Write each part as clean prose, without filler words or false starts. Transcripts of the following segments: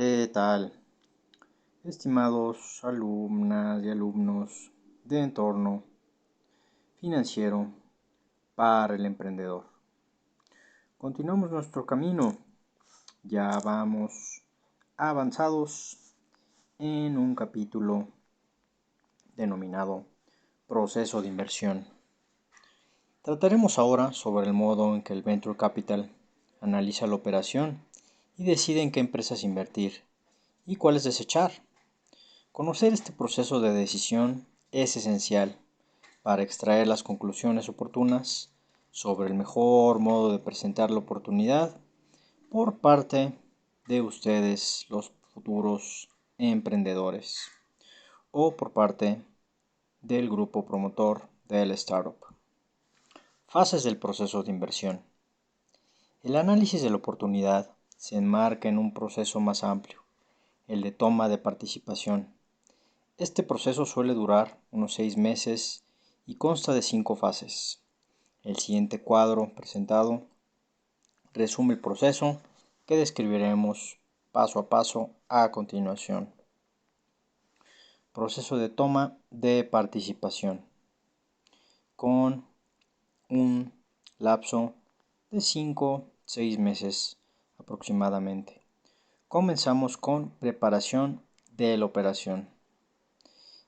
¿Qué tal, estimados alumnas y alumnos de entorno financiero para el emprendedor? Continuamos nuestro camino. Ya vamos avanzados en un capítulo denominado Proceso de inversión. Trataremos ahora sobre el modo en que el Venture Capital analiza la operación y decide en qué empresas invertir y cuáles desechar. Conocer este proceso de decisión es esencial para extraer las conclusiones oportunas sobre el mejor modo de presentar la oportunidad por parte de ustedes, los futuros emprendedores, o por parte del grupo promotor del startup. Fases del proceso de inversión. El análisis de la oportunidad se enmarca en un proceso más amplio, el de toma de participación. Este proceso suele durar unos 6 meses y consta de 5 fases. El siguiente cuadro presentado resume el proceso que describiremos paso a paso a continuación. Proceso de toma de participación con un lapso de 5-6 meses aproximadamente. Comenzamos con preparación de la operación.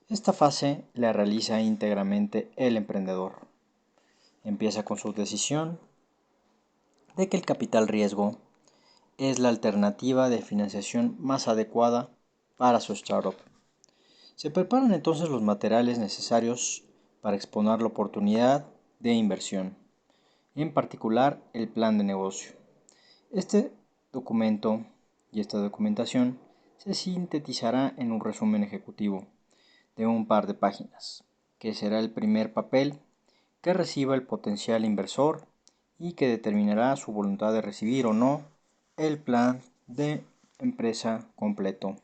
Esta fase la realiza íntegramente el emprendedor. Empieza con su decisión de que el capital riesgo es la alternativa de financiación más adecuada para su startup. Se preparan entonces los materiales necesarios para exponer la oportunidad de inversión, en particular el plan de negocio. Este documento y esta documentación se sintetizará en un resumen ejecutivo de un par de páginas, que será el primer papel que reciba el potencial inversor y que determinará su voluntad de recibir o no el plan de empresa completo.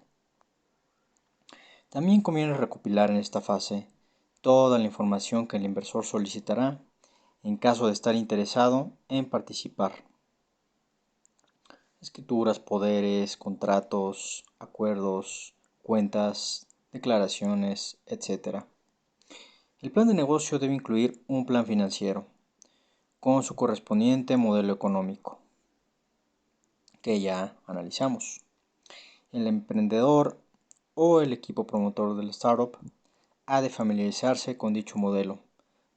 También conviene recopilar en esta fase toda la información que el inversor solicitará en caso de estar interesado en participar. Escrituras, poderes, contratos, acuerdos, cuentas, declaraciones, etc. El plan de negocio debe incluir un plan financiero con su correspondiente modelo económico, que ya analizamos. El emprendedor o el equipo promotor del startup ha de familiarizarse con dicho modelo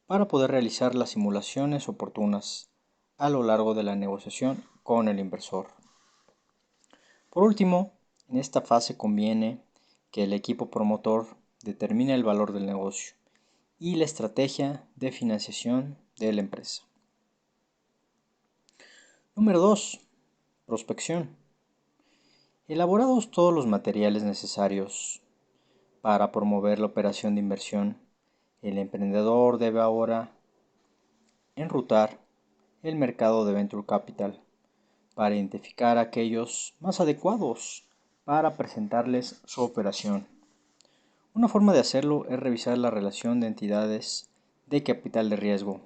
para poder realizar las simulaciones oportunas a lo largo de la negociación con el inversor. Por último, en esta fase conviene que el equipo promotor determine el valor del negocio y la estrategia de financiación de la empresa. Número 2. Prospección. Elaborados todos los materiales necesarios para promover la operación de inversión, el emprendedor debe ahora enrutar el mercado de Venture Capital para identificar aquellos más adecuados para presentarles su operación. Una forma de hacerlo es revisar la relación de entidades de capital de riesgo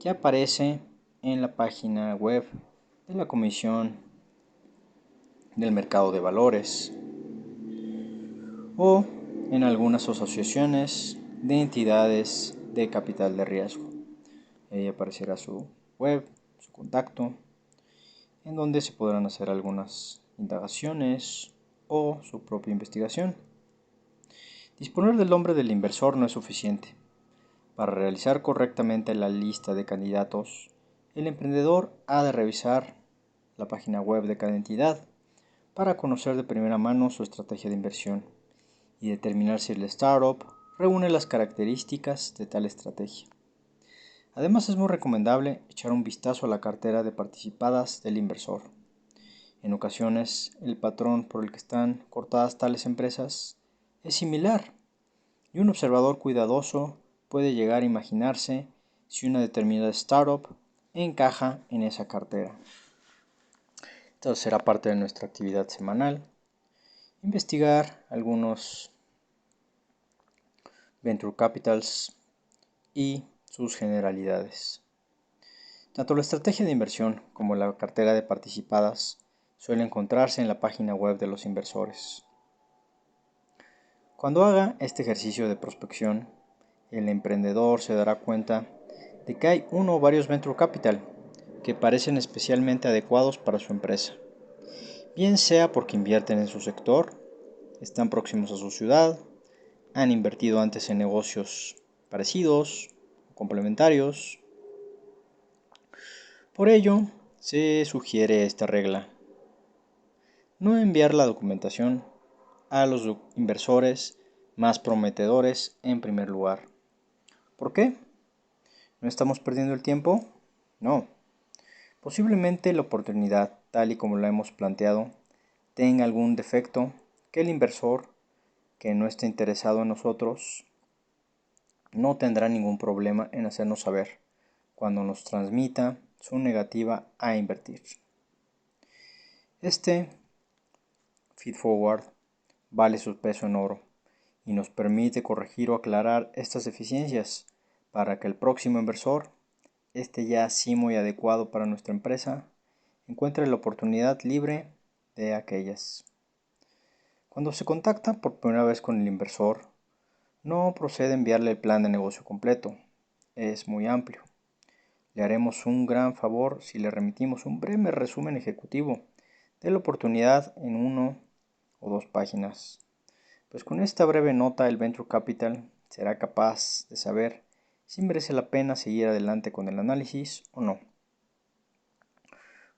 que aparece en la página web de la Comisión del Mercado de Valores o en algunas asociaciones de entidades de capital de riesgo. Ahí aparecerá su web, su contacto, en donde se podrán hacer algunas indagaciones o su propia investigación. Disponer del nombre del inversor no es suficiente. Para realizar correctamente la lista de candidatos, el emprendedor ha de revisar la página web de cada entidad para conocer de primera mano su estrategia de inversión y determinar si el startup reúne las características de tal estrategia. Además, es muy recomendable echar un vistazo a la cartera de participadas del inversor. En ocasiones, el patrón por el que están cortadas tales empresas es similar y un observador cuidadoso puede llegar a imaginarse si una determinada startup encaja en esa cartera. Entonces será parte de nuestra actividad semanal investigar algunos venture capitals y sus generalidades. Tanto la estrategia de inversión como la cartera de participadas suele encontrarse en la página web de los inversores. Cuando haga este ejercicio de prospección, el emprendedor se dará cuenta de que hay uno o varios venture capital que parecen especialmente adecuados para su empresa, bien sea porque invierten en su sector, están próximos a su ciudad, han invertido antes en negocios parecidos, complementarios. Por ello, se sugiere esta regla: no enviar la documentación a los inversores más prometedores en primer lugar. ¿Por qué? ¿No estamos perdiendo el tiempo? No. Posiblemente la oportunidad, tal y como la hemos planteado, tenga algún defecto que el inversor que no esté interesado en nosotros no tendrá ningún problema en hacernos saber cuando nos transmita su negativa a invertir. Este feed forward vale su peso en oro y nos permite corregir o aclarar estas deficiencias para que el próximo inversor, este ya así muy adecuado para nuestra empresa, encuentre la oportunidad libre de aquellas. Cuando se contacta por primera vez con el inversor, no procede a enviarle el plan de negocio completo, es muy amplio. Le haremos un gran favor si le remitimos un breve resumen ejecutivo de la oportunidad en 1 o 2 páginas. Pues con esta breve nota el Venture Capital será capaz de saber si merece la pena seguir adelante con el análisis o no.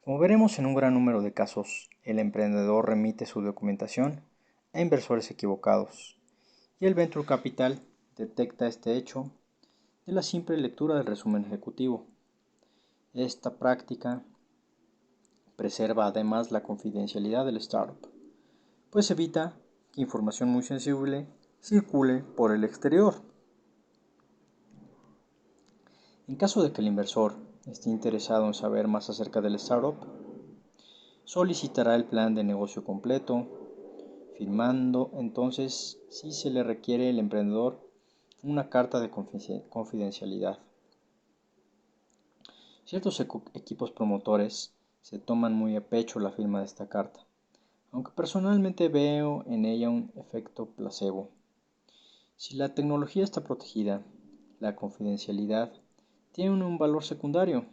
Como veremos en un gran número de casos, el emprendedor remite su documentación a inversores equivocados y el Venture Capital detecta este hecho de la simple lectura del resumen ejecutivo. Esta práctica preserva además la confidencialidad del startup, pues evita que información muy sensible circule por el exterior. En caso de que el inversor esté interesado en saber más acerca del startup, solicitará el plan de negocio completo, firmando entonces, si se le requiere al emprendedor, una carta de confidencialidad. Ciertos equipos promotores se toman muy a pecho la firma de esta carta, aunque personalmente veo en ella un efecto placebo. Si la tecnología está protegida, la confidencialidad tiene un valor secundario.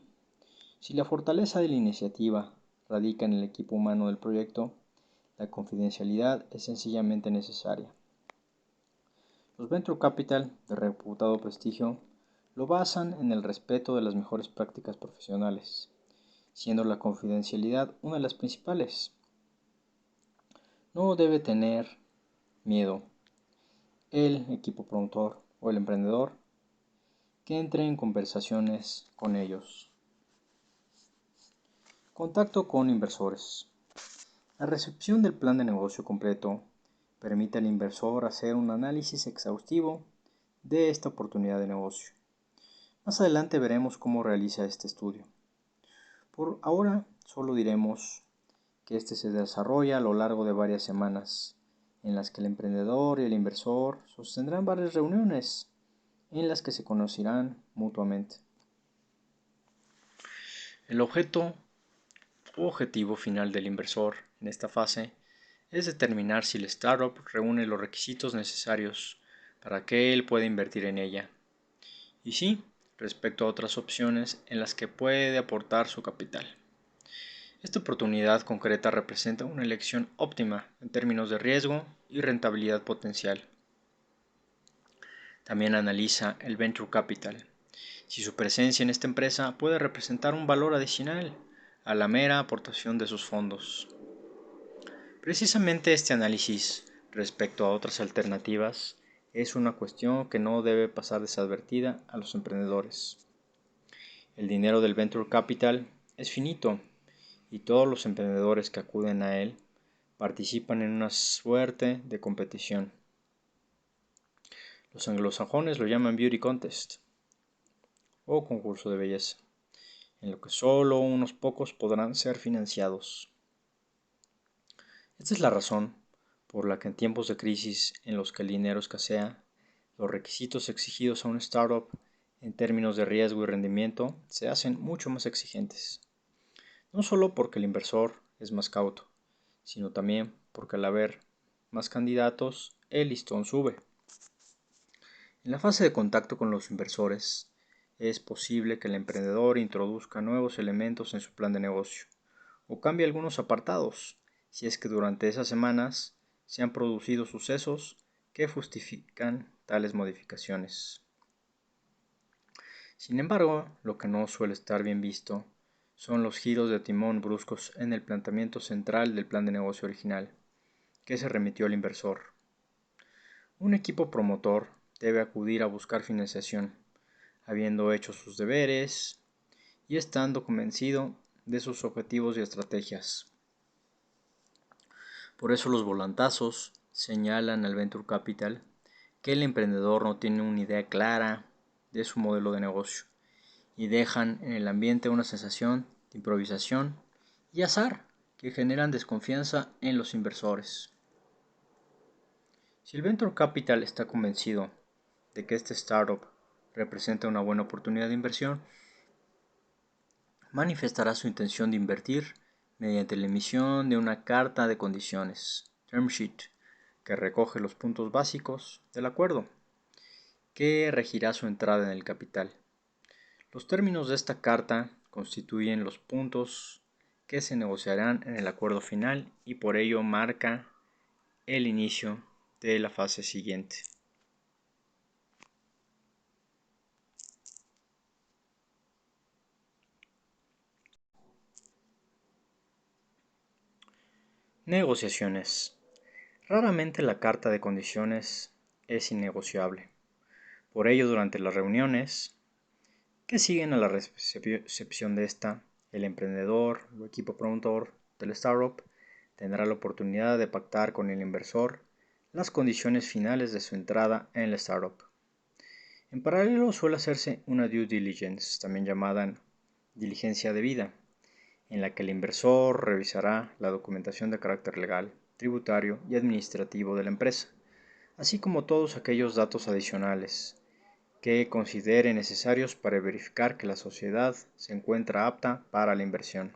Si la fortaleza de la iniciativa radica en el equipo humano del proyecto, la confidencialidad es sencillamente necesaria. Los Venture Capital de reputado prestigio lo basan en el respeto de las mejores prácticas profesionales, siendo la confidencialidad una de las principales. No debe tener miedo el equipo promotor o el emprendedor que entre en conversaciones con ellos. Contacto con inversores. La recepción del plan de negocio completo permite al inversor hacer un análisis exhaustivo de esta oportunidad de negocio. Más adelante veremos cómo realiza este estudio. Por ahora solo diremos que este se desarrolla a lo largo de varias semanas, en las que el emprendedor y el inversor sostendrán varias reuniones en las que se conocerán mutuamente. El objetivo final del inversor en esta fase es determinar si el startup reúne los requisitos necesarios para que él pueda invertir en ella, y sí, respecto a otras opciones en las que puede aportar su capital. Esta oportunidad concreta representa una elección óptima en términos de riesgo y rentabilidad potencial. También analiza el Venture Capital, si su presencia en esta empresa puede representar un valor adicional a la mera aportación de sus fondos. Precisamente este análisis respecto a otras alternativas es una cuestión que no debe pasar desadvertida a los emprendedores. El dinero del Venture Capital es finito y todos los emprendedores que acuden a él participan en una suerte de competición. Los anglosajones lo llaman beauty contest o concurso de belleza, en lo que solo unos pocos podrán ser financiados. Esta es la razón por la que en tiempos de crisis en los que el dinero escasea, los requisitos exigidos a un startup en términos de riesgo y rendimiento se hacen mucho más exigentes. No solo porque el inversor es más cauto, sino también porque al haber más candidatos, el listón sube. En la fase de contacto con los inversores, es posible que el emprendedor introduzca nuevos elementos en su plan de negocio o cambie algunos apartados, si es que durante esas semanas se han producido sucesos que justifican tales modificaciones. Sin embargo, lo que no suele estar bien visto son los giros de timón bruscos en el planteamiento central del plan de negocio original, que se remitió al inversor. Un equipo promotor debe acudir a buscar financiación, habiendo hecho sus deberes y estando convencido de sus objetivos y estrategias. Por eso los volantazos señalan al Venture Capital que el emprendedor no tiene una idea clara de su modelo de negocio y dejan en el ambiente una sensación de improvisación y azar que generan desconfianza en los inversores. Si el Venture Capital está convencido de que este startup representa una buena oportunidad de inversión, manifestará su intención de invertir mediante la emisión de una carta de condiciones, term sheet, que recoge los puntos básicos del acuerdo, que regirá su entrada en el capital. Los términos de esta carta constituyen los puntos que se negociarán en el acuerdo final y por ello marca el inicio de la fase siguiente. Negociaciones. Raramente la carta de condiciones es innegociable. Por ello, durante las reuniones que siguen a la recepción de esta, el emprendedor o equipo promotor del startup tendrá la oportunidad de pactar con el inversor las condiciones finales de su entrada en la startup. En paralelo suele hacerse una due diligence, también llamada diligencia debida, en la que el inversor revisará la documentación de carácter legal, tributario y administrativo de la empresa, así como todos aquellos datos adicionales que considere necesarios para verificar que la sociedad se encuentra apta para la inversión.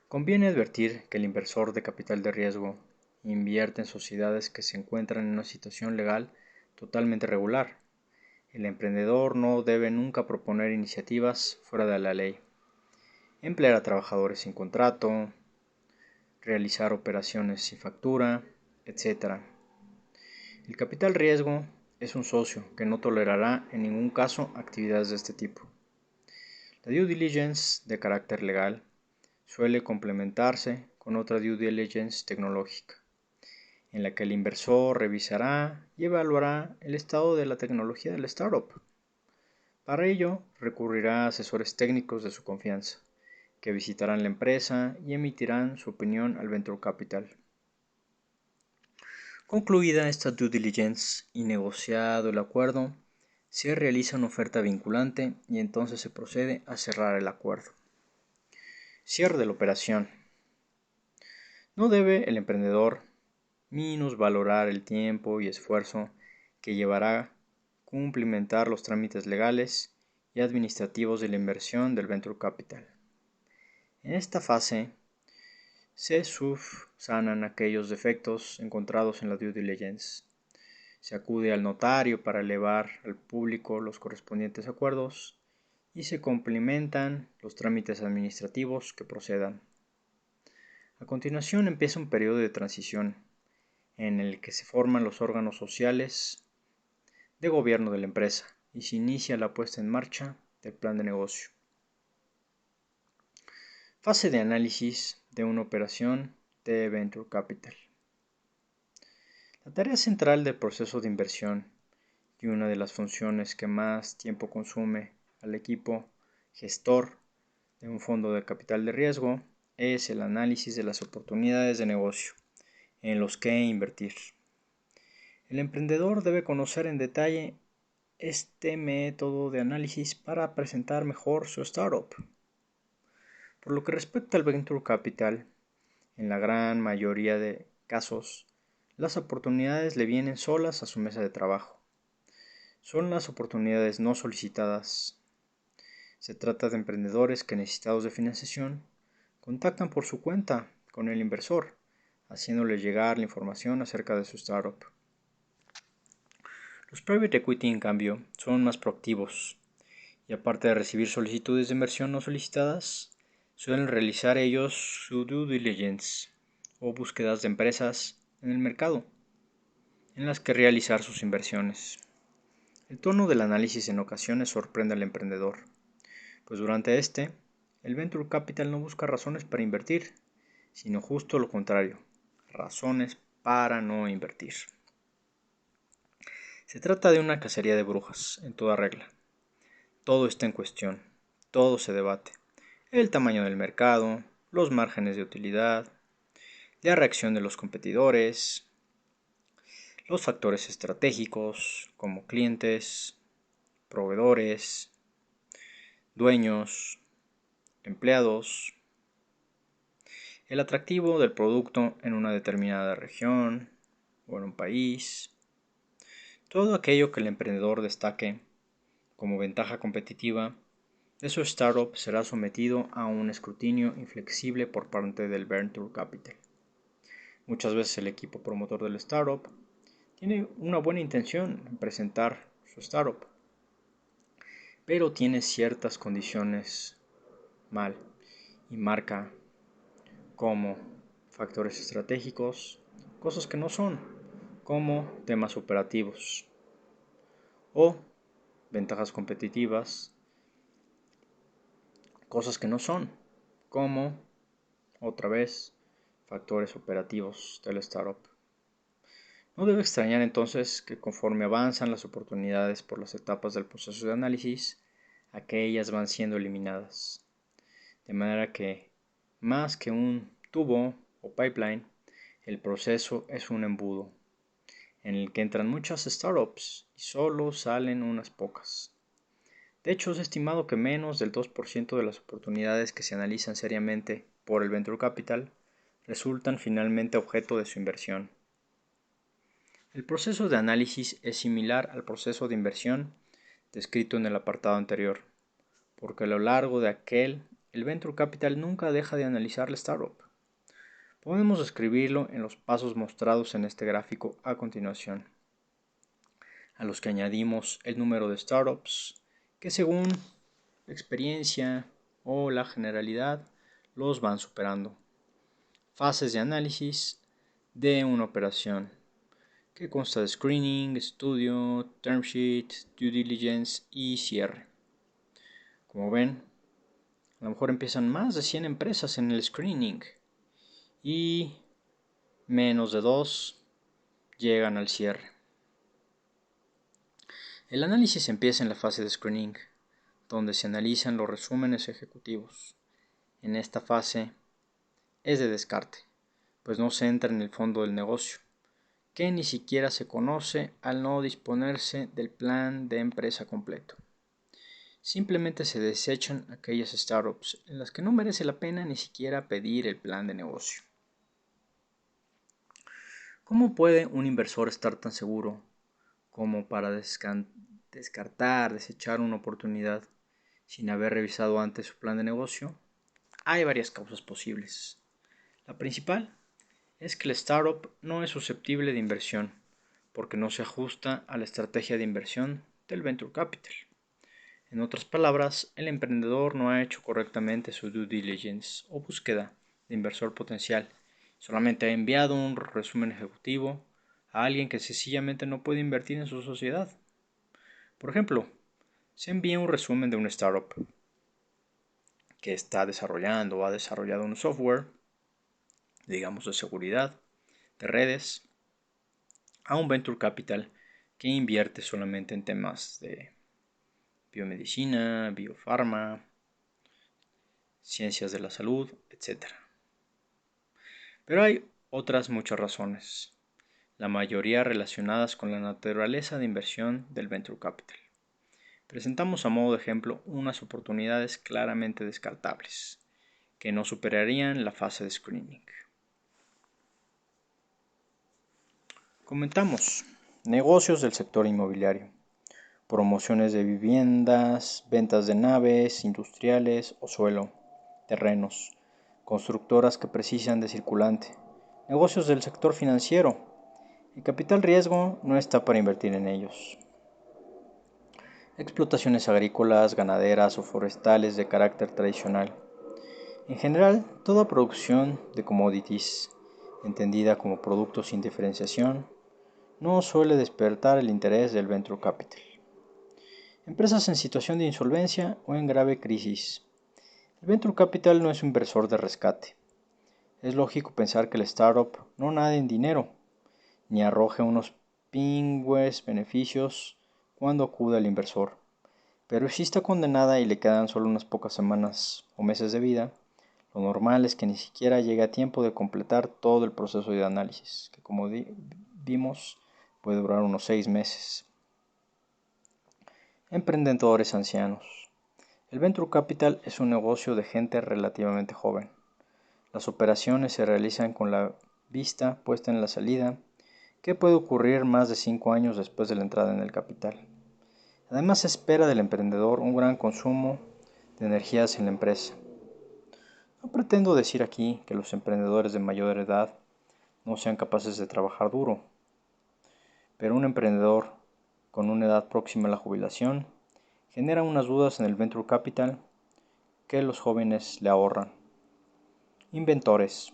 Conviene advertir que el inversor de capital de riesgo invierte en sociedades que se encuentran en una situación legal totalmente regular. El emprendedor no debe nunca proponer iniciativas fuera de la ley, emplear a trabajadores sin contrato, realizar operaciones sin factura, etc. El capital riesgo es un socio que no tolerará en ningún caso actividades de este tipo. La due diligence de carácter legal suele complementarse con otra due diligence tecnológica, en la que el inversor revisará y evaluará el estado de la tecnología del startup. Para ello, recurrirá a asesores técnicos de su confianza, que visitarán la empresa y emitirán su opinión al Venture Capital. Concluida esta due diligence y negociado el acuerdo, se realiza una oferta vinculante y entonces se procede a cerrar el acuerdo. Cierre de la operación. No debe el emprendedor minusvalorar el tiempo y esfuerzo que llevará cumplimentar los trámites legales y administrativos de la inversión del Venture Capital. En esta fase se subsanan aquellos defectos encontrados en la due diligence. Se acude al notario para elevar al público los correspondientes acuerdos y se complementan los trámites administrativos que procedan. A continuación empieza un periodo de transición en el que se forman los órganos sociales de gobierno de la empresa y se inicia la puesta en marcha del plan de negocio. Fase de análisis de una operación de Venture Capital. La tarea central del proceso de inversión y una de las funciones que más tiempo consume al equipo gestor de un fondo de capital de riesgo es el análisis de las oportunidades de negocio en los que invertir. El emprendedor debe conocer en detalle este método de análisis para presentar mejor su startup. Por lo que respecta al Venture Capital, en la gran mayoría de casos, las oportunidades le vienen solas a su mesa de trabajo. Son las oportunidades no solicitadas. Se trata de emprendedores que necesitados de financiación contactan por su cuenta con el inversor, haciéndole llegar la información acerca de su startup. Los private equity, en cambio, son más proactivos y aparte de recibir solicitudes de inversión no solicitadas, suelen realizar ellos su due diligence o búsquedas de empresas en el mercado en las que realizar sus inversiones. El tono del análisis en ocasiones sorprende al emprendedor, pues durante el venture capital no busca razones para invertir, sino justo lo contrario, razones para no invertir. Se trata de una cacería de brujas, en toda regla. Todo está en cuestión, todo se debate. El tamaño del mercado, los márgenes de utilidad, la reacción de los competidores, los factores estratégicos como clientes, proveedores, dueños, empleados, el atractivo del producto en una determinada región o en un país, todo aquello que el emprendedor destaque como ventaja competitiva de su startup será sometido a un escrutinio inflexible por parte del venture capital. Muchas veces el equipo promotor del startup tiene una buena intención en presentar su startup, pero tiene ciertas condiciones mal y marca como factores estratégicos, cosas que no son, como temas operativos o ventajas competitivas, cosas que no son, como otra vez factores operativos del startup. No debe extrañar entonces que conforme avanzan las oportunidades por las etapas del proceso de análisis, aquellas van siendo eliminadas. De manera que, más que un tubo o pipeline, el proceso es un embudo, en el que entran muchas startups y solo salen unas pocas. De hecho, es estimado que menos del 2% de las oportunidades que se analizan seriamente por el Venture Capital resultan finalmente objeto de su inversión. El proceso de análisis es similar al proceso de inversión descrito en el apartado anterior, porque a lo largo de el Venture Capital nunca deja de analizar la startup. Podemos describirlo en los pasos mostrados en este gráfico a continuación, a los que añadimos el número de startups que según la experiencia o la generalidad los van superando. Fases de análisis de una operación que consta de screening, estudio, term sheet, due diligence y cierre. Como ven, a lo mejor empiezan más de 100 empresas en el screening y menos de 2 llegan al cierre. El análisis empieza en la fase de screening, donde se analizan los resúmenes ejecutivos. En esta fase es de descarte, pues no se entra en el fondo del negocio, que ni siquiera se conoce al no disponerse del plan de empresa completo. Simplemente se desechan aquellas startups en las que no merece la pena ni siquiera pedir el plan de negocio. ¿Cómo puede un inversor estar tan seguro como para desechar una oportunidad sin haber revisado antes su plan de negocio? Hay varias causas posibles. La principal es que la startup no es susceptible de inversión porque no se ajusta a la estrategia de inversión del venture capital. En otras palabras, el emprendedor no ha hecho correctamente su due diligence o búsqueda de inversor potencial. Solamente ha enviado un resumen ejecutivo a alguien que sencillamente no puede invertir en su sociedad. Por ejemplo, se envía un resumen de una startup que está desarrollando o ha desarrollado un software, digamos de seguridad, de redes, a un venture capital que invierte solamente en temas de biomedicina, biofarma, ciencias de la salud, etc. Pero hay otras muchas razones, la mayoría relacionadas con la naturaleza de inversión del venture capital. Presentamos a modo de ejemplo unas oportunidades claramente descartables, que no superarían la fase de screening. Comentamos negocios del sector inmobiliario, promociones de viviendas, ventas de naves industriales o suelo, terrenos, constructoras que precisan de circulante, negocios del sector financiero. El capital riesgo no está para invertir en ellos. Explotaciones agrícolas, ganaderas o forestales de carácter tradicional. En general, toda producción de commodities, entendida como productos sin diferenciación, no suele despertar el interés del venture capital. Empresas en situación de insolvencia o en grave crisis. El venture capital no es un inversor de rescate. Es lógico pensar que el startup no nade en dinero, ni arroje unos pingües beneficios cuando acude al inversor. Pero si está condenada y le quedan solo unas pocas semanas o meses de vida, lo normal es que ni siquiera llegue a tiempo de completar todo el proceso de análisis, que como vimos puede durar unos 6 meses. Emprendedores ancianos. El venture capital es un negocio de gente relativamente joven. Las operaciones se realizan con la vista puesta en la salida, que puede ocurrir más de 5 años después de la entrada en el capital. Además, se espera del emprendedor un gran consumo de energías en la empresa. No pretendo decir aquí que los emprendedores de mayor edad no sean capaces de trabajar duro, pero un emprendedor con una edad próxima a la jubilación genera unas dudas en el venture capital que los jóvenes le ahorran. Inventores.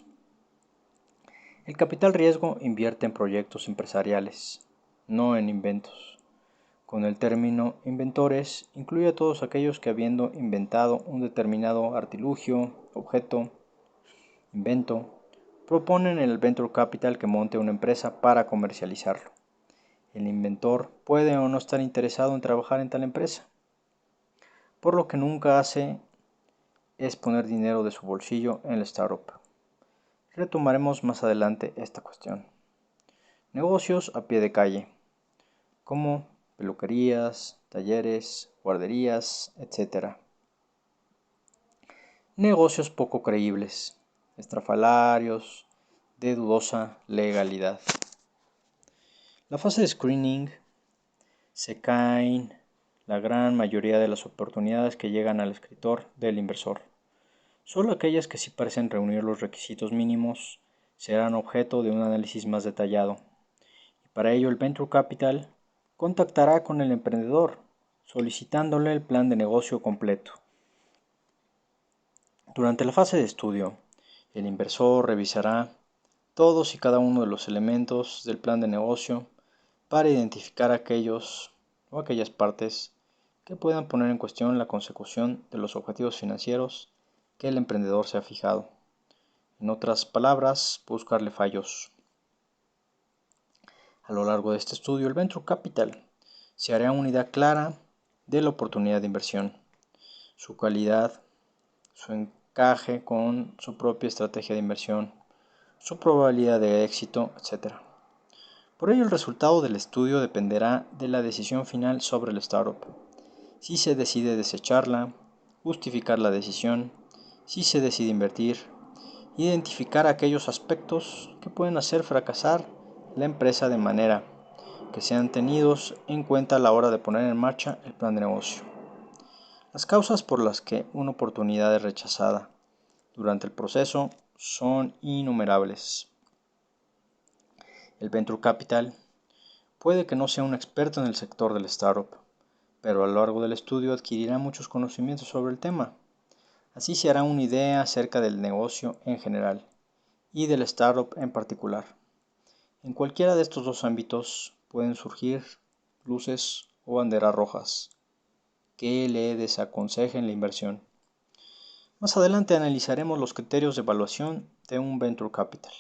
El capital riesgo invierte en proyectos empresariales, no en inventos. Con el término inventores incluye a todos aquellos que habiendo inventado un determinado artilugio, objeto, invento, proponen en el venture capital que monte una empresa para comercializarlo. El inventor puede o no estar interesado en trabajar en tal empresa, por lo que nunca hace es poner dinero de su bolsillo en la startup. Retomaremos más adelante esta cuestión. Negocios a pie de calle, como peluquerías, talleres, guarderías, etc. Negocios poco creíbles, estrafalarios, de dudosa legalidad. La fase de screening se caen la gran mayoría de las oportunidades que llegan al escritor del inversor. Solo aquellas que sí parecen reunir los requisitos mínimos serán objeto de un análisis más detallado. Y para ello el Venture Capital contactará con el emprendedor solicitándole el plan de negocio completo. Durante la fase de estudio, el inversor revisará todos y cada uno de los elementos del plan de negocio para identificar aquellos o aquellas partes que puedan poner en cuestión la consecución de los objetivos financieros que el emprendedor se ha fijado. En otras palabras, buscarle fallos. A lo largo de este estudio, el Venture Capital se hará una idea clara de la oportunidad de inversión, su calidad, su encaje con su propia estrategia de inversión, su probabilidad de éxito, etc. Por ello, el resultado del estudio dependerá de la decisión final sobre el startup. Si se decide desecharla, justificar la decisión, si se decide invertir, identificar aquellos aspectos que pueden hacer fracasar la empresa de manera que sean tenidos en cuenta a la hora de poner en marcha el plan de negocio. Las causas por las que una oportunidad es rechazada durante el proceso son innumerables. El Venture Capital puede que no sea un experto en el sector del startup, pero a lo largo del estudio adquirirá muchos conocimientos sobre el tema. Así se hará una idea acerca del negocio en general y del startup en particular. En cualquiera de estos dos ámbitos pueden surgir luces o banderas rojas que le desaconsejen la inversión. Más adelante analizaremos los criterios de evaluación de un Venture Capital.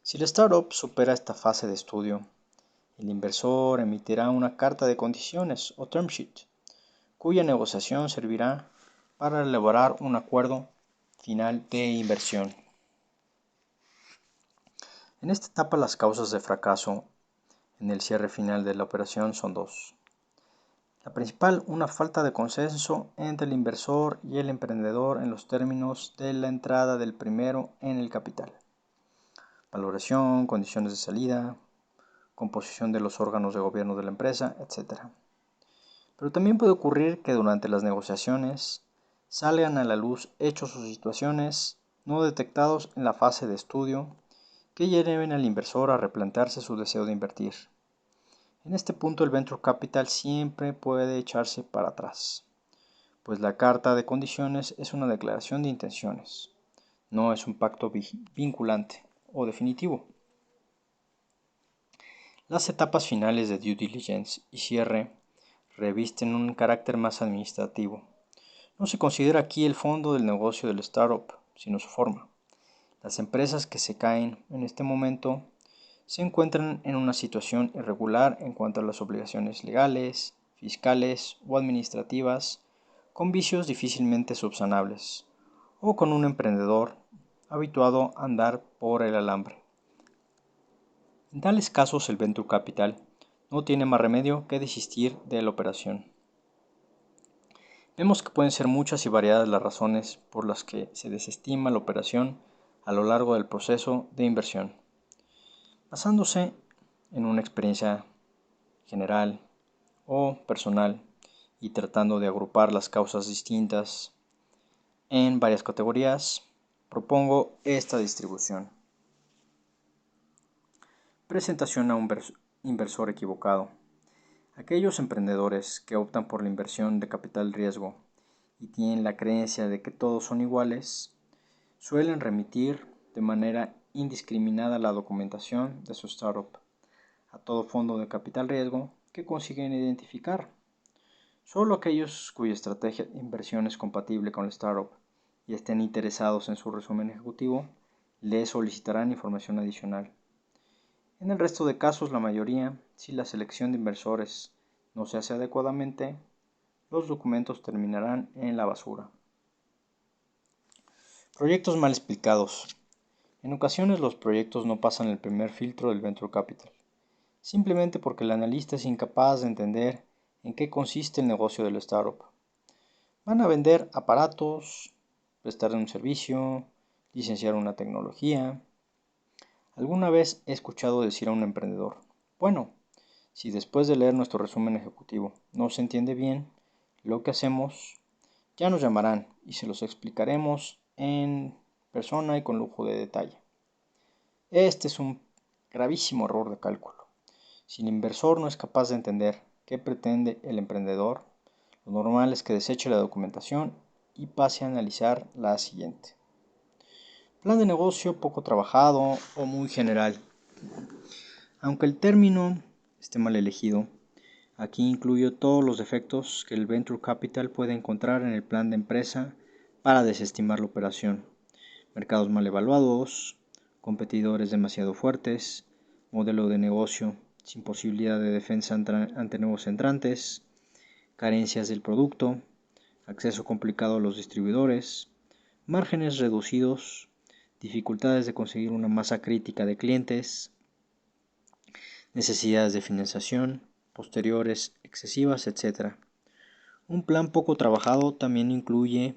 Si la startup supera esta fase de estudio, el inversor emitirá una carta de condiciones o term sheet, cuya negociación servirá para elaborar un acuerdo final de inversión. En esta etapa las causas de fracaso en el cierre final de la operación son dos. La principal, una falta de consenso entre el inversor y el emprendedor en los términos de la entrada del primero en el capital. Valoración, condiciones de salida, composición de los órganos de gobierno de la empresa, etc. Pero también puede ocurrir que durante las negociaciones salgan a la luz hechos o situaciones no detectados en la fase de estudio que lleven al inversor a replantearse su deseo de invertir. En este punto el Venture Capital siempre puede echarse para atrás, pues la carta de condiciones es una declaración de intenciones, no es un pacto vinculante o definitivo. Las etapas finales de due diligence y cierre revisten un carácter más administrativo. No se considera aquí el fondo del negocio del startup, sino su forma. Las empresas que se caen en este momento se encuentran en una situación irregular en cuanto a las obligaciones legales, fiscales o administrativas, con vicios difícilmente subsanables, o con un emprendedor habituado a andar por el alambre. En tales casos el Venture Capital no tiene más remedio que desistir de la operación. Vemos que pueden ser muchas y variadas las razones por las que se desestima la operación a lo largo del proceso de inversión. Basándose en una experiencia general o personal y tratando de agrupar las causas distintas en varias categorías, propongo esta distribución. Presentación a un inversor equivocado. Aquellos emprendedores que optan por la inversión de capital riesgo y tienen la creencia de que todos son iguales, suelen remitir de manera indiscriminada la documentación de su startup a todo fondo de capital riesgo que consiguen identificar. Solo aquellos cuya estrategia de inversión es compatible con la startup y estén interesados en su resumen ejecutivo le solicitarán información adicional. En el resto de casos, la mayoría, si la selección de inversores no se hace adecuadamente, los documentos terminarán en la basura. Proyectos mal explicados. En ocasiones los proyectos no pasan el primer filtro del Venture Capital, simplemente porque el analista es incapaz de entender en qué consiste el negocio del startup. Van a vender aparatos, prestar un servicio, licenciar una tecnología. Alguna vez he escuchado decir a un emprendedor, bueno, si después de leer nuestro resumen ejecutivo no se entiende bien lo que hacemos, ya nos llamarán y se los explicaremos en persona y con lujo de detalle. Este es un gravísimo error de cálculo. Si el inversor no es capaz de entender qué pretende el emprendedor, lo normal es que deseche la documentación y pase a analizar la siguiente. Plan de negocio poco trabajado o muy general. Aunque el término esté mal elegido, aquí incluyo todos los defectos que el Venture Capital puede encontrar en el plan de empresa para desestimar la operación. Mercados mal evaluados, competidores demasiado fuertes, modelo de negocio sin posibilidad de defensa ante nuevos entrantes, carencias del producto, acceso complicado a los distribuidores, márgenes reducidos, dificultades de conseguir una masa crítica de clientes, necesidades de financiación posteriores excesivas, etc. Un plan poco trabajado también incluye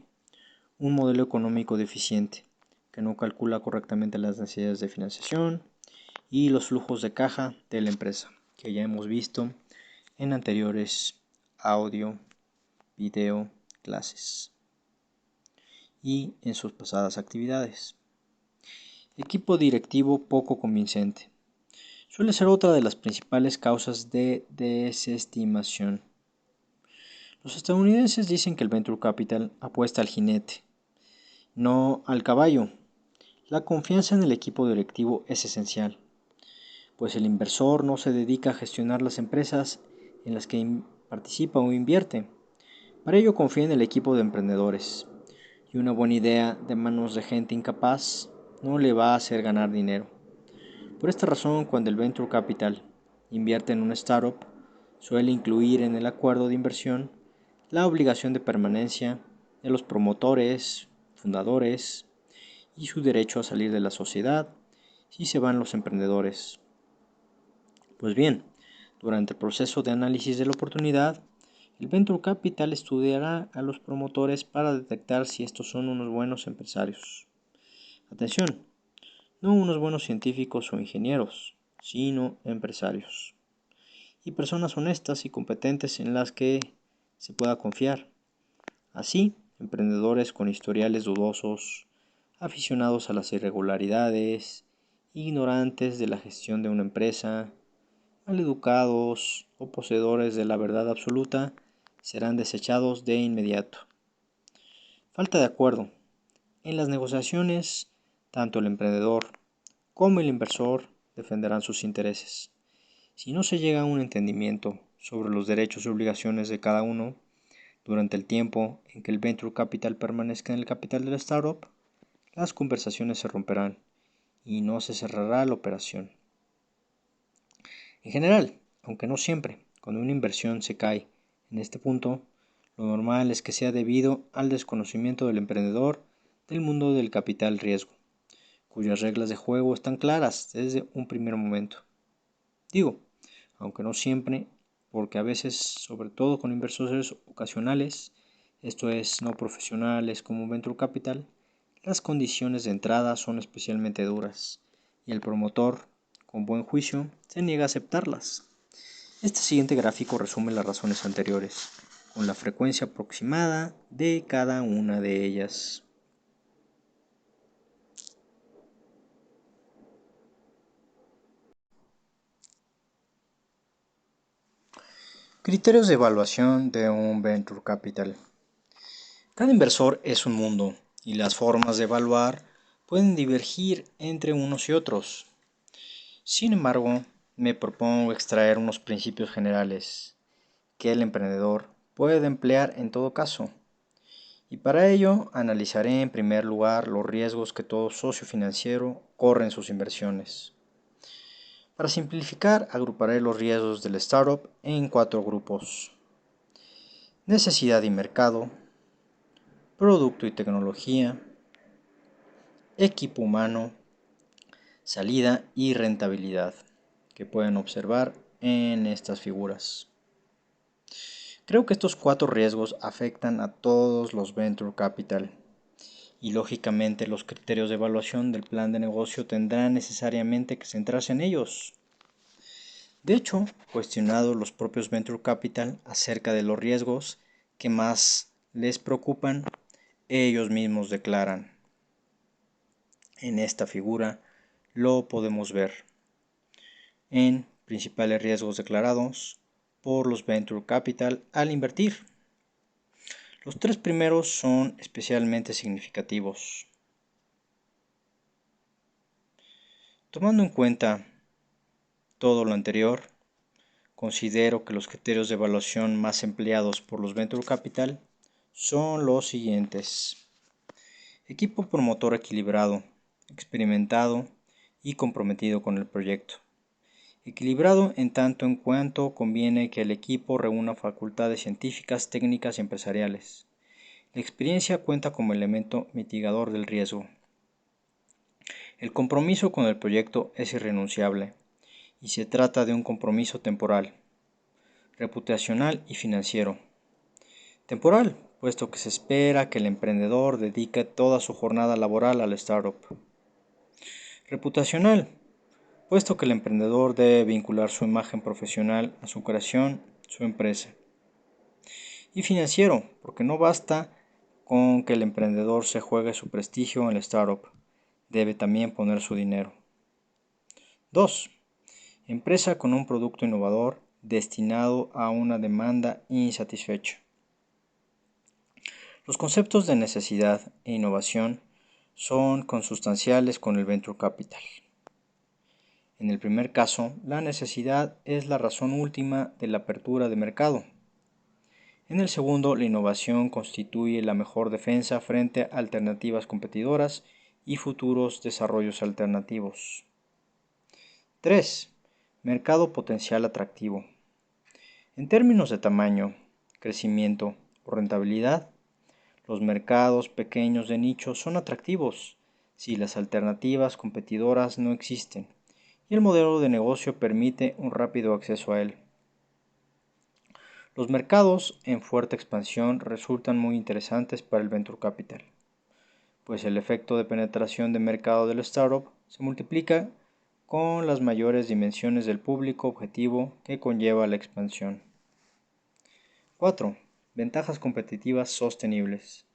un modelo económico deficiente, que no calcula correctamente las necesidades de financiación y los flujos de caja de la empresa, que ya hemos visto en anteriores audio, video, clases y en sus pasadas actividades. Equipo directivo poco convincente. Suele ser otra de las principales causas de desestimación. Los estadounidenses dicen que el Venture Capital apuesta al jinete, no al caballo. La confianza en el equipo directivo es esencial, pues el inversor no se dedica a gestionar las empresas en las que participa o invierte. Para ello confía en el equipo de emprendedores, y una buena idea de manos de gente incapaz no le va a hacer ganar dinero. Por esta razón, cuando el Venture Capital invierte en una startup, suele incluir en el acuerdo de inversión la obligación de permanencia de los promotores, fundadores y su derecho a salir de la sociedad si se van los emprendedores. Pues bien, durante el proceso de análisis de la oportunidad, el Venture Capital estudiará a los promotores para detectar si estos son unos buenos empresarios. Atención, no unos buenos científicos o ingenieros, sino empresarios. Y personas honestas y competentes en las que se pueda confiar. Así, emprendedores con historiales dudosos, aficionados a las irregularidades, ignorantes de la gestión de una empresa, maleducados o poseedores de la verdad absoluta serán desechados de inmediato. Falta de acuerdo. En las negociaciones, tanto el emprendedor como el inversor defenderán sus intereses. Si no se llega a un entendimiento sobre los derechos y obligaciones de cada uno, durante el tiempo en que el venture capital permanezca en el capital de la startup, las conversaciones se romperán y no se cerrará la operación. En general, aunque no siempre, cuando una inversión se cae en este punto, lo normal es que sea debido al desconocimiento del emprendedor del mundo del capital riesgo, cuyas reglas de juego están claras desde un primer momento. Digo, aunque no siempre, porque a veces, sobre todo con inversores ocasionales, esto es, no profesionales como venture capital, las condiciones de entrada son especialmente duras y el promotor, con buen juicio, se niega a aceptarlas. Este siguiente gráfico resume las razones anteriores, con la frecuencia aproximada de cada una de ellas. Criterios de evaluación de un venture capital. Cada inversor es un mundo y las formas de evaluar pueden divergir entre unos y otros. Sin embargo, me propongo extraer unos principios generales que el emprendedor puede emplear en todo caso. Y para ello analizaré en primer lugar los riesgos que todo socio financiero corre en sus inversiones. Para simplificar, agruparé los riesgos del startup en 4 grupos: necesidad y mercado, producto y tecnología, equipo humano, salida y rentabilidad, que pueden observar en estas figuras. Creo que estos 4 riesgos afectan a todos los venture capital y lógicamente los criterios de evaluación del plan de negocio tendrán necesariamente que centrarse en ellos. De hecho, cuestionado los propios venture capital acerca de los riesgos que más les preocupan, ellos mismos declaran. En esta figura lo podemos ver en principales riesgos declarados por los venture capital al invertir. Los 3 primeros son especialmente significativos. Tomando en cuenta todo lo anterior, considero que los criterios de evaluación más empleados por los venture capital son los siguientes: equipo promotor equilibrado, experimentado y comprometido con el proyecto. Equilibrado en tanto en cuanto conviene que el equipo reúna facultades científicas, técnicas y empresariales. La experiencia cuenta como elemento mitigador del riesgo. El compromiso con el proyecto es irrenunciable y se trata de un compromiso temporal, reputacional y financiero. Temporal, puesto que se espera que el emprendedor dedique toda su jornada laboral al startup. Reputacional, puesto que el emprendedor debe vincular su imagen profesional a su creación, su empresa. Y financiero, porque no basta con que el emprendedor se juegue su prestigio en la startup, debe también poner su dinero. 2. Empresa con un producto innovador destinado a una demanda insatisfecha. Los conceptos de necesidad e innovación son consustanciales con el venture capital. En el primer caso, la necesidad es la razón última de la apertura de mercado. En el segundo, la innovación constituye la mejor defensa frente a alternativas competidoras y futuros desarrollos alternativos. 3. Mercado potencial atractivo. En términos de tamaño, crecimiento o rentabilidad, los mercados pequeños de nicho son atractivos si las alternativas competidoras no existen y el modelo de negocio permite un rápido acceso a él. Los mercados en fuerte expansión resultan muy interesantes para el venture capital, pues el efecto de penetración de mercado del startup se multiplica con las mayores dimensiones del público objetivo que conlleva la expansión. 4. Ventajas competitivas sostenibles.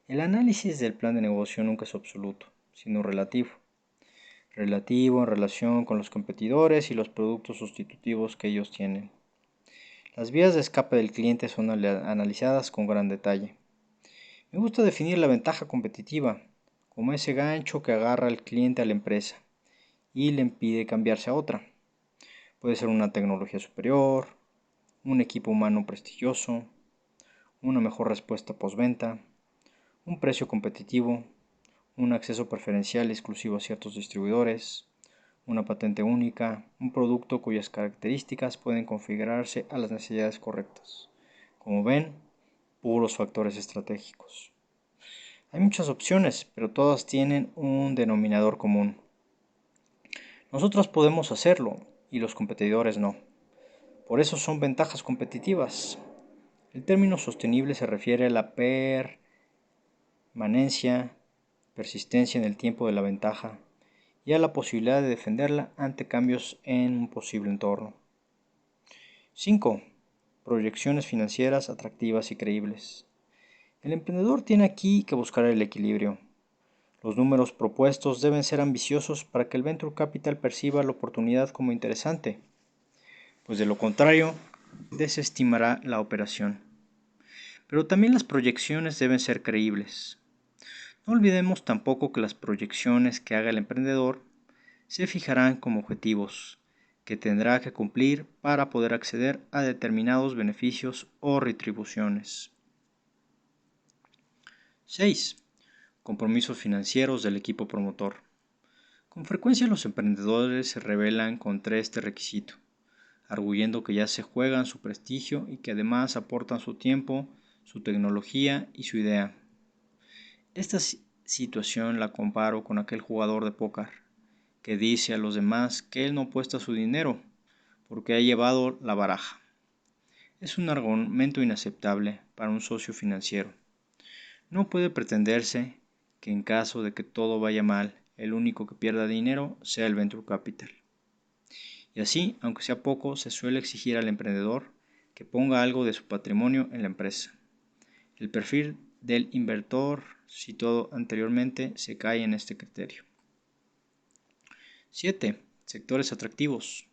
El análisis del plan de negocio nunca es absoluto, sino relativo. Relativo en relación con los competidores y los productos sustitutivos que ellos tienen. Las vías de escape del cliente son analizadas con gran detalle. Me gusta definir la ventaja competitiva como ese gancho que agarra al cliente a la empresa y le impide cambiarse a otra. Puede ser una tecnología superior, un equipo humano prestigioso, una mejor respuesta postventa, un precio competitivo, un acceso preferencial y exclusivo a ciertos distribuidores, una patente única, un producto cuyas características pueden configurarse a las necesidades correctas. Como ven, puros factores estratégicos. Hay muchas opciones, pero todas tienen un denominador común. Nosotros podemos hacerlo y los competidores no. Por eso son ventajas competitivas. El término sostenible se refiere a la persistencia en el tiempo de la ventaja y a la posibilidad de defenderla ante cambios en un posible entorno. 5. Proyecciones financieras atractivas y creíbles. El emprendedor tiene aquí que buscar el equilibrio. Los números propuestos deben ser ambiciosos para que el Venture Capital perciba la oportunidad como interesante, pues de lo contrario, desestimará la operación. Pero también las proyecciones deben ser creíbles. No olvidemos tampoco que las proyecciones que haga el emprendedor se fijarán como objetivos que tendrá que cumplir para poder acceder a determinados beneficios o retribuciones. 6. Compromisos financieros del equipo promotor. Con frecuencia los emprendedores se rebelan contra este requisito, arguyendo que ya se juegan su prestigio y que además aportan su tiempo, su tecnología y su idea. Esta situación la comparo con aquel jugador de póker que dice a los demás que él no apuesta su dinero porque ha llevado la baraja. Es un argumento inaceptable para un socio financiero. No puede pretenderse que en caso de que todo vaya mal, el único que pierda dinero sea el Venture Capital. Y así, aunque sea poco, se suele exigir al emprendedor que ponga algo de su patrimonio en la empresa. El perfil del inversor citado anteriormente se cae en este criterio. 7. Sectores atractivos.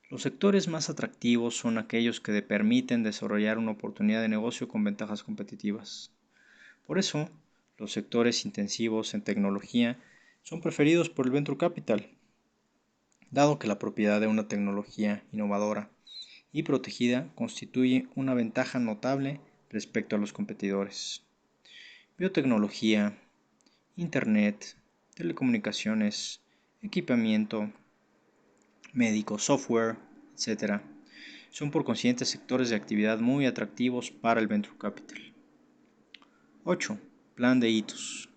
Los sectores más atractivos son aquellos que permiten desarrollar una oportunidad de negocio con ventajas competitivas. Por eso, los sectores intensivos en tecnología son preferidos por el Venture Capital, dado que la propiedad de una tecnología innovadora y protegida constituye una ventaja notable respecto a los competidores. Biotecnología, Internet, telecomunicaciones, equipamiento, médico, software, etc. Son por consiguiente sectores de actividad muy atractivos para el Venture Capital. 8. Plan de hitos.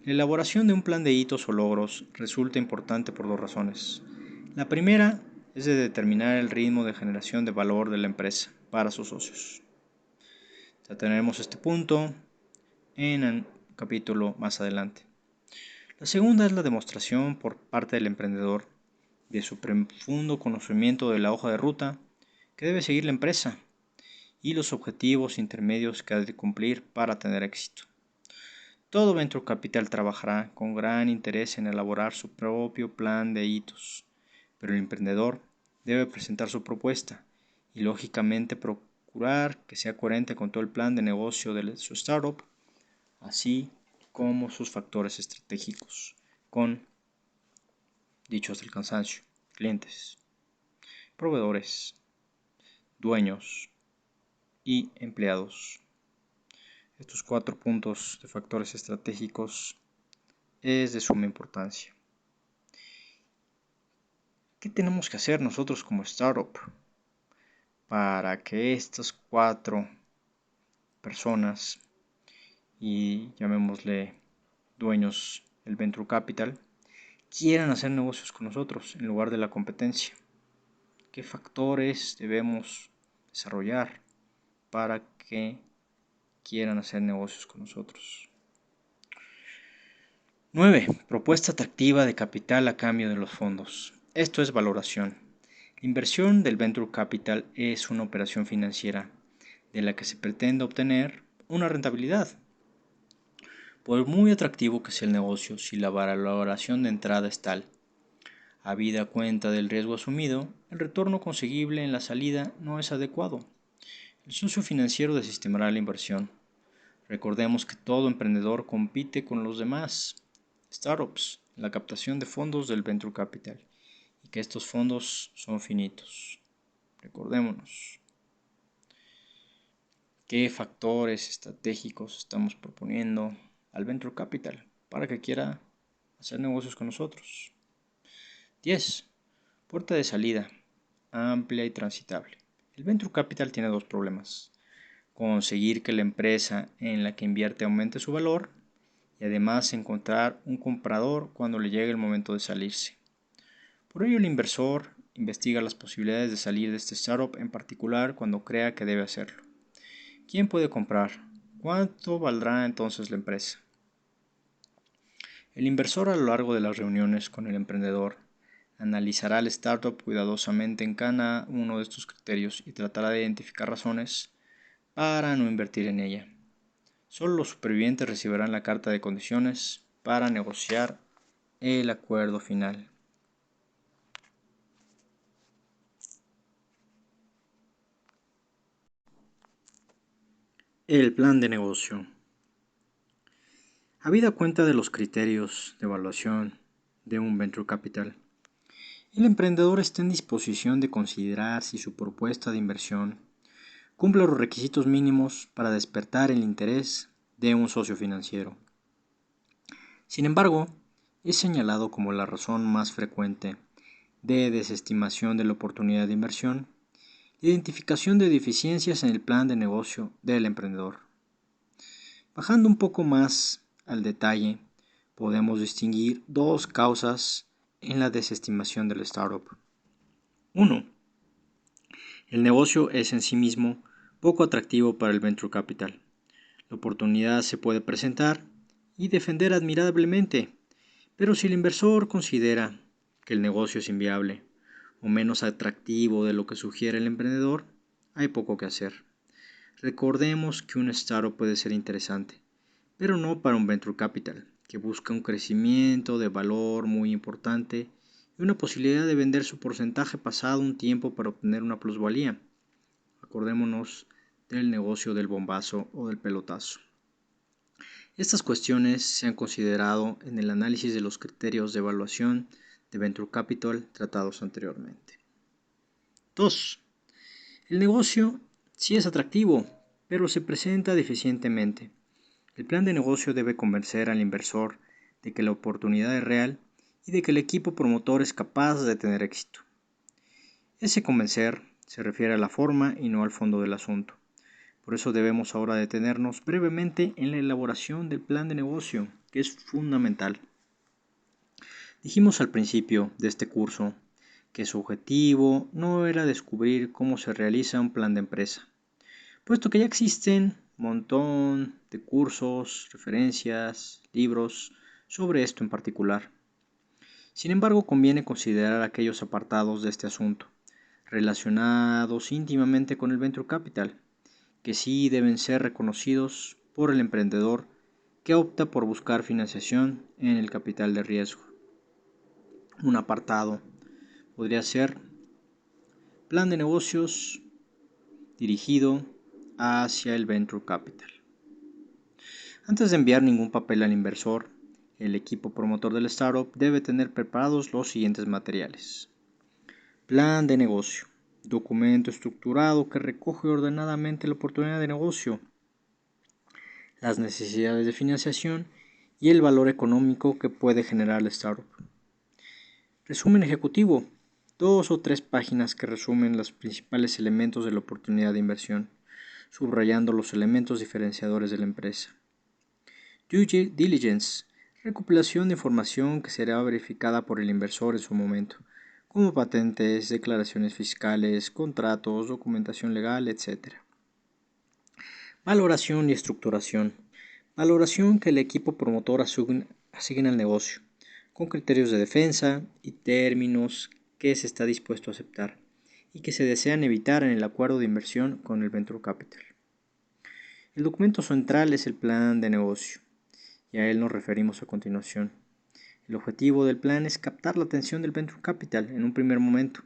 La elaboración de un plan de hitos o logros resulta importante por dos razones. La primera es de determinar el ritmo de generación de valor de la empresa para sus socios. Ya tenemos este punto en el capítulo más adelante. La segunda es la demostración por parte del emprendedor de su profundo conocimiento de la hoja de ruta que debe seguir la empresa y los objetivos intermedios que ha de cumplir para tener éxito. Todo Venture Capital trabajará con gran interés en elaborar su propio plan de hitos, pero el emprendedor debe presentar su propuesta y lógicamente procurar que sea coherente con todo el plan de negocio de su startup, así como sus factores estratégicos, con dichos del cansancio, clientes, proveedores, dueños y empleados. Estos 4 puntos de factores estratégicos es de suma importancia. ¿Qué tenemos que hacer nosotros como startup para que estas 4 personas, y llamémosle dueños del Venture Capital, quieran hacer negocios con nosotros en lugar de la competencia? ¿Qué factores debemos desarrollar para que quieran hacer negocios con nosotros? 9. Propuesta atractiva de capital a cambio de los fondos. Esto es valoración. La inversión del Venture Capital es una operación financiera de la que se pretende obtener una rentabilidad. Por muy atractivo que sea el negocio, si la valoración de entrada es tal, habida cuenta del riesgo asumido, el retorno conseguible en la salida no es adecuado. El socio financiero desestimará la inversión. Recordemos que todo emprendedor compite con los demás startups en la captación de fondos del venture capital y que estos fondos son finitos. Recordémonos qué factores estratégicos estamos proponiendo al venture capital para que quiera hacer negocios con nosotros. 10. Puerta de salida amplia y transitable. El venture capital tiene dos problemas: conseguir que la empresa en la que invierte aumente su valor y además encontrar un comprador cuando le llegue el momento de salirse. Por ello el inversor investiga las posibilidades de salir de este startup, en particular cuando crea que debe hacerlo. ¿Quién puede comprar? ¿Cuánto valdrá entonces la empresa? El inversor, a lo largo de las reuniones con el emprendedor, analizará el startup cuidadosamente en cada uno de estos criterios y tratará de identificar razones para no invertir en ella. Solo los supervivientes recibirán la carta de condiciones para negociar el acuerdo final. El plan de negocio. Habida cuenta de los criterios de evaluación de un venture capital, el emprendedor está en disposición de considerar si su propuesta de inversión cumple los requisitos mínimos para despertar el interés de un socio financiero. Sin embargo, es señalado como la razón más frecuente de desestimación de la oportunidad de inversión, identificación de deficiencias en el plan de negocio del emprendedor. Bajando un poco más al detalle, podemos distinguir dos causas en la desestimación del startup. 1. El negocio es en sí mismo poco atractivo para el venture capital. La oportunidad se puede presentar y defender admirablemente, pero si el inversor considera que el negocio es inviable o menos atractivo de lo que sugiere el emprendedor, hay poco que hacer. Recordemos que un startup puede ser interesante, pero no para un venture capital, que busca un crecimiento de valor muy importante y una posibilidad de vender su porcentaje pasado un tiempo para obtener una plusvalía. Acordémonos del negocio del bombazo o del pelotazo. Estas cuestiones se han considerado en el análisis de los criterios de evaluación de venture capital tratados anteriormente. 2. El negocio sí es atractivo, pero se presenta deficientemente. El plan de negocio debe convencer al inversor de que la oportunidad es real y de que el equipo promotor es capaz de tener éxito. Ese convencer se refiere a la forma y no al fondo del asunto. Por eso debemos ahora detenernos brevemente en la elaboración del plan de negocio, que es fundamental. Dijimos al principio de este curso que su objetivo no era descubrir cómo se realiza un plan de empresa, puesto que ya existen un montón de cursos, referencias, libros sobre esto en particular. Sin embargo, conviene considerar aquellos apartados de este asunto, relacionados íntimamente con el venture capital, que sí deben ser reconocidos por el emprendedor que opta por buscar financiación en el capital de riesgo. Un apartado podría ser plan de negocios dirigido hacia el venture capital. Antes de enviar ningún papel al inversor, el equipo promotor del startup debe tener preparados los siguientes materiales. Plan de negocio. Documento estructurado que recoge ordenadamente la oportunidad de negocio, las necesidades de financiación y el valor económico que puede generar el startup. Resumen ejecutivo. 2 o 3 páginas que resumen los principales elementos de la oportunidad de inversión, subrayando los elementos diferenciadores de la empresa. Due diligence. Recopilación de información que será verificada por el inversor en su momento, como patentes, declaraciones fiscales, contratos, documentación legal, etc. Valoración y estructuración. Valoración que el equipo promotor asigna al negocio, con criterios de defensa y términos que se está dispuesto a aceptar y que se desean evitar en el acuerdo de inversión con el venture capital. El documento central es el plan de negocio, y a él nos referimos a continuación. El objetivo del plan es captar la atención del Venture Capital en un primer momento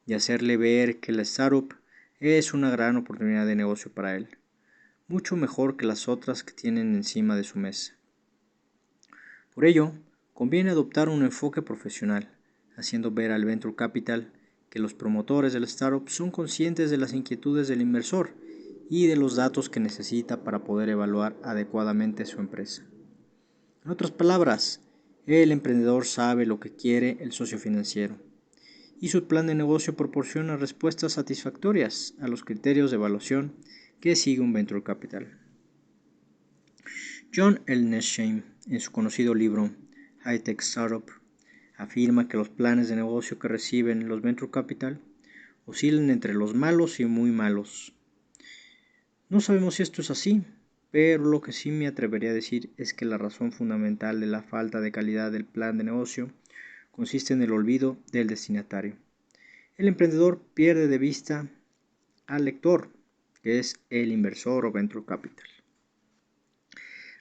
y hacerle ver que la startup es una gran oportunidad de negocio para él, mucho mejor que las otras que tienen encima de su mesa. Por ello, conviene adoptar un enfoque profesional, haciendo ver al Venture Capital que los promotores de la startup son conscientes de las inquietudes del inversor y de los datos que necesita para poder evaluar adecuadamente su empresa. En otras palabras, el emprendedor sabe lo que quiere el socio financiero y su plan de negocio proporciona respuestas satisfactorias a los criterios de evaluación que sigue un Venture Capital. John L. Neesheim, en su conocido libro High Tech Startup, afirma que los planes de negocio que reciben los Venture Capital oscilan entre los malos y muy malos. No sabemos si esto es así, pero lo que sí me atrevería a decir es que la razón fundamental de la falta de calidad del plan de negocio consiste en el olvido del destinatario. El emprendedor pierde de vista al lector, que es el inversor o Venture Capital.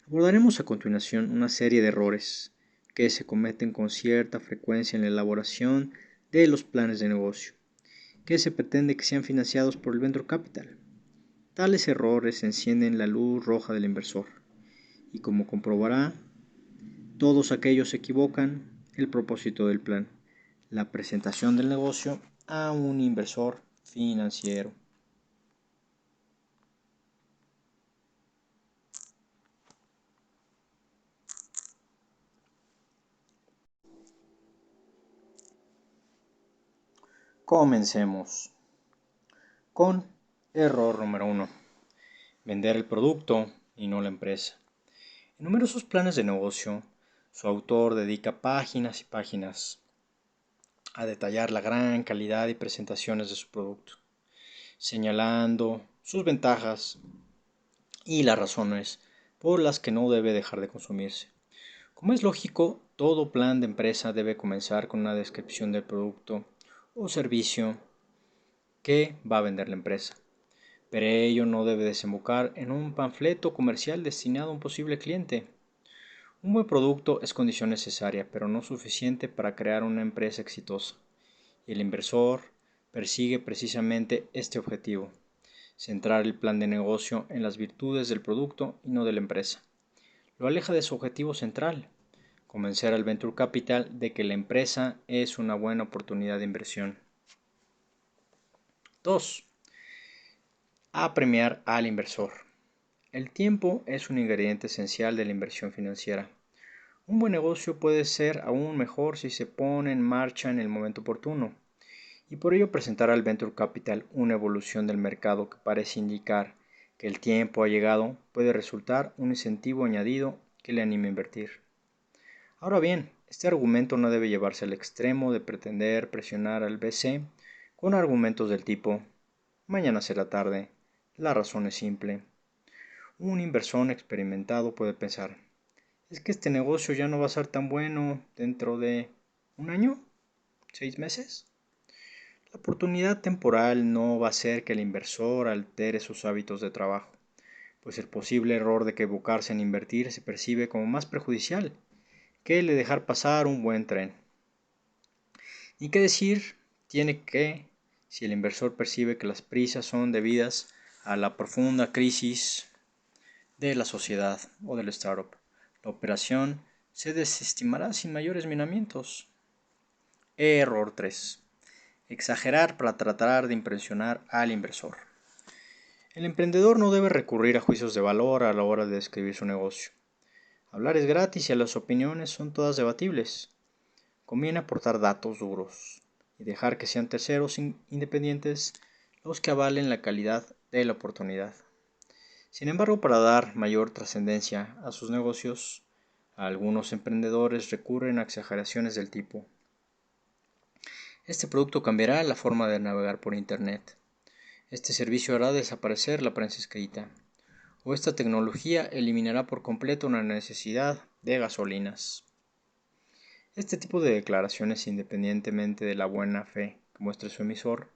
Abordaremos a continuación una serie de errores que se cometen con cierta frecuencia en la elaboración de los planes de negocio, que se pretende que sean financiados por el Venture Capital. Tales errores encienden la luz roja del inversor y, como comprobará, todos aquellos equivocan el propósito del plan, la presentación del negocio a un inversor financiero. Comencemos con error número 1. Vender el producto y no la empresa. En numerosos planes de negocio, su autor dedica páginas y páginas a detallar la gran calidad y presentaciones de su producto, señalando sus ventajas y las razones por las que no debe dejar de consumirse. Como es lógico, todo plan de empresa debe comenzar con una descripción del producto o servicio que va a vender la empresa, pero ello no debe desembocar en un panfleto comercial destinado a un posible cliente. Un buen producto es condición necesaria, pero no suficiente para crear una empresa exitosa, y el inversor persigue precisamente este objetivo: centrar el plan de negocio en las virtudes del producto y no de la empresa. Lo aleja de su objetivo central: convencer al Venture Capital de que la empresa es una buena oportunidad de inversión. 2. A premiar al inversor. El tiempo es un ingrediente esencial de la inversión financiera. Un buen negocio puede ser aún mejor si se pone en marcha en el momento oportuno, y por ello presentar al Venture Capital una evolución del mercado que parece indicar que el tiempo ha llegado puede resultar un incentivo añadido que le anime a invertir. Ahora bien, este argumento no debe llevarse al extremo de pretender presionar al VC con argumentos del tipo: mañana será tarde, la razón es simple. Un inversor experimentado puede pensar: ¿es que este negocio ya no va a ser tan bueno dentro de un año? ¿6 meses? La oportunidad temporal no va a hacer que el inversor altere sus hábitos de trabajo, pues el posible error de equivocarse en invertir se percibe como más perjudicial que el de dejar pasar un buen tren. ¿Y qué decir tiene que si el inversor percibe que las prisas son debidas a la profunda crisis de la sociedad o del startup? La operación se desestimará sin mayores miramientos. Error 3. Exagerar para tratar de impresionar al inversor. El emprendedor no debe recurrir a juicios de valor a la hora de describir su negocio. Hablar es gratis y las opiniones son todas debatibles. Conviene aportar datos duros y dejar que sean terceros independientes los que avalen la calidad de la oportunidad. Sin embargo, para dar mayor trascendencia a sus negocios, algunos emprendedores recurren a exageraciones del tipo: este producto cambiará la forma de navegar por Internet. Este servicio hará desaparecer la prensa escrita. O esta tecnología eliminará por completo la necesidad de gasolinas. Este tipo de declaraciones, independientemente de la buena fe que muestre su emisor,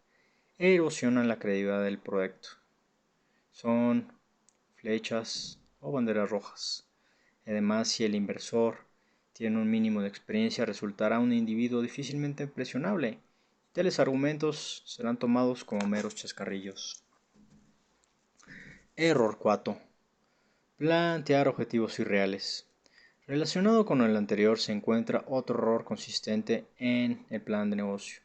erosionan la credibilidad del proyecto. Son flechas o banderas rojas. Además, si el inversor tiene un mínimo de experiencia, resultará un individuo difícilmente impresionable. Tales argumentos serán tomados como meros chascarrillos. Error 4. Plantear objetivos irreales. Relacionado con el anterior se encuentra otro error consistente en el plan de negocio,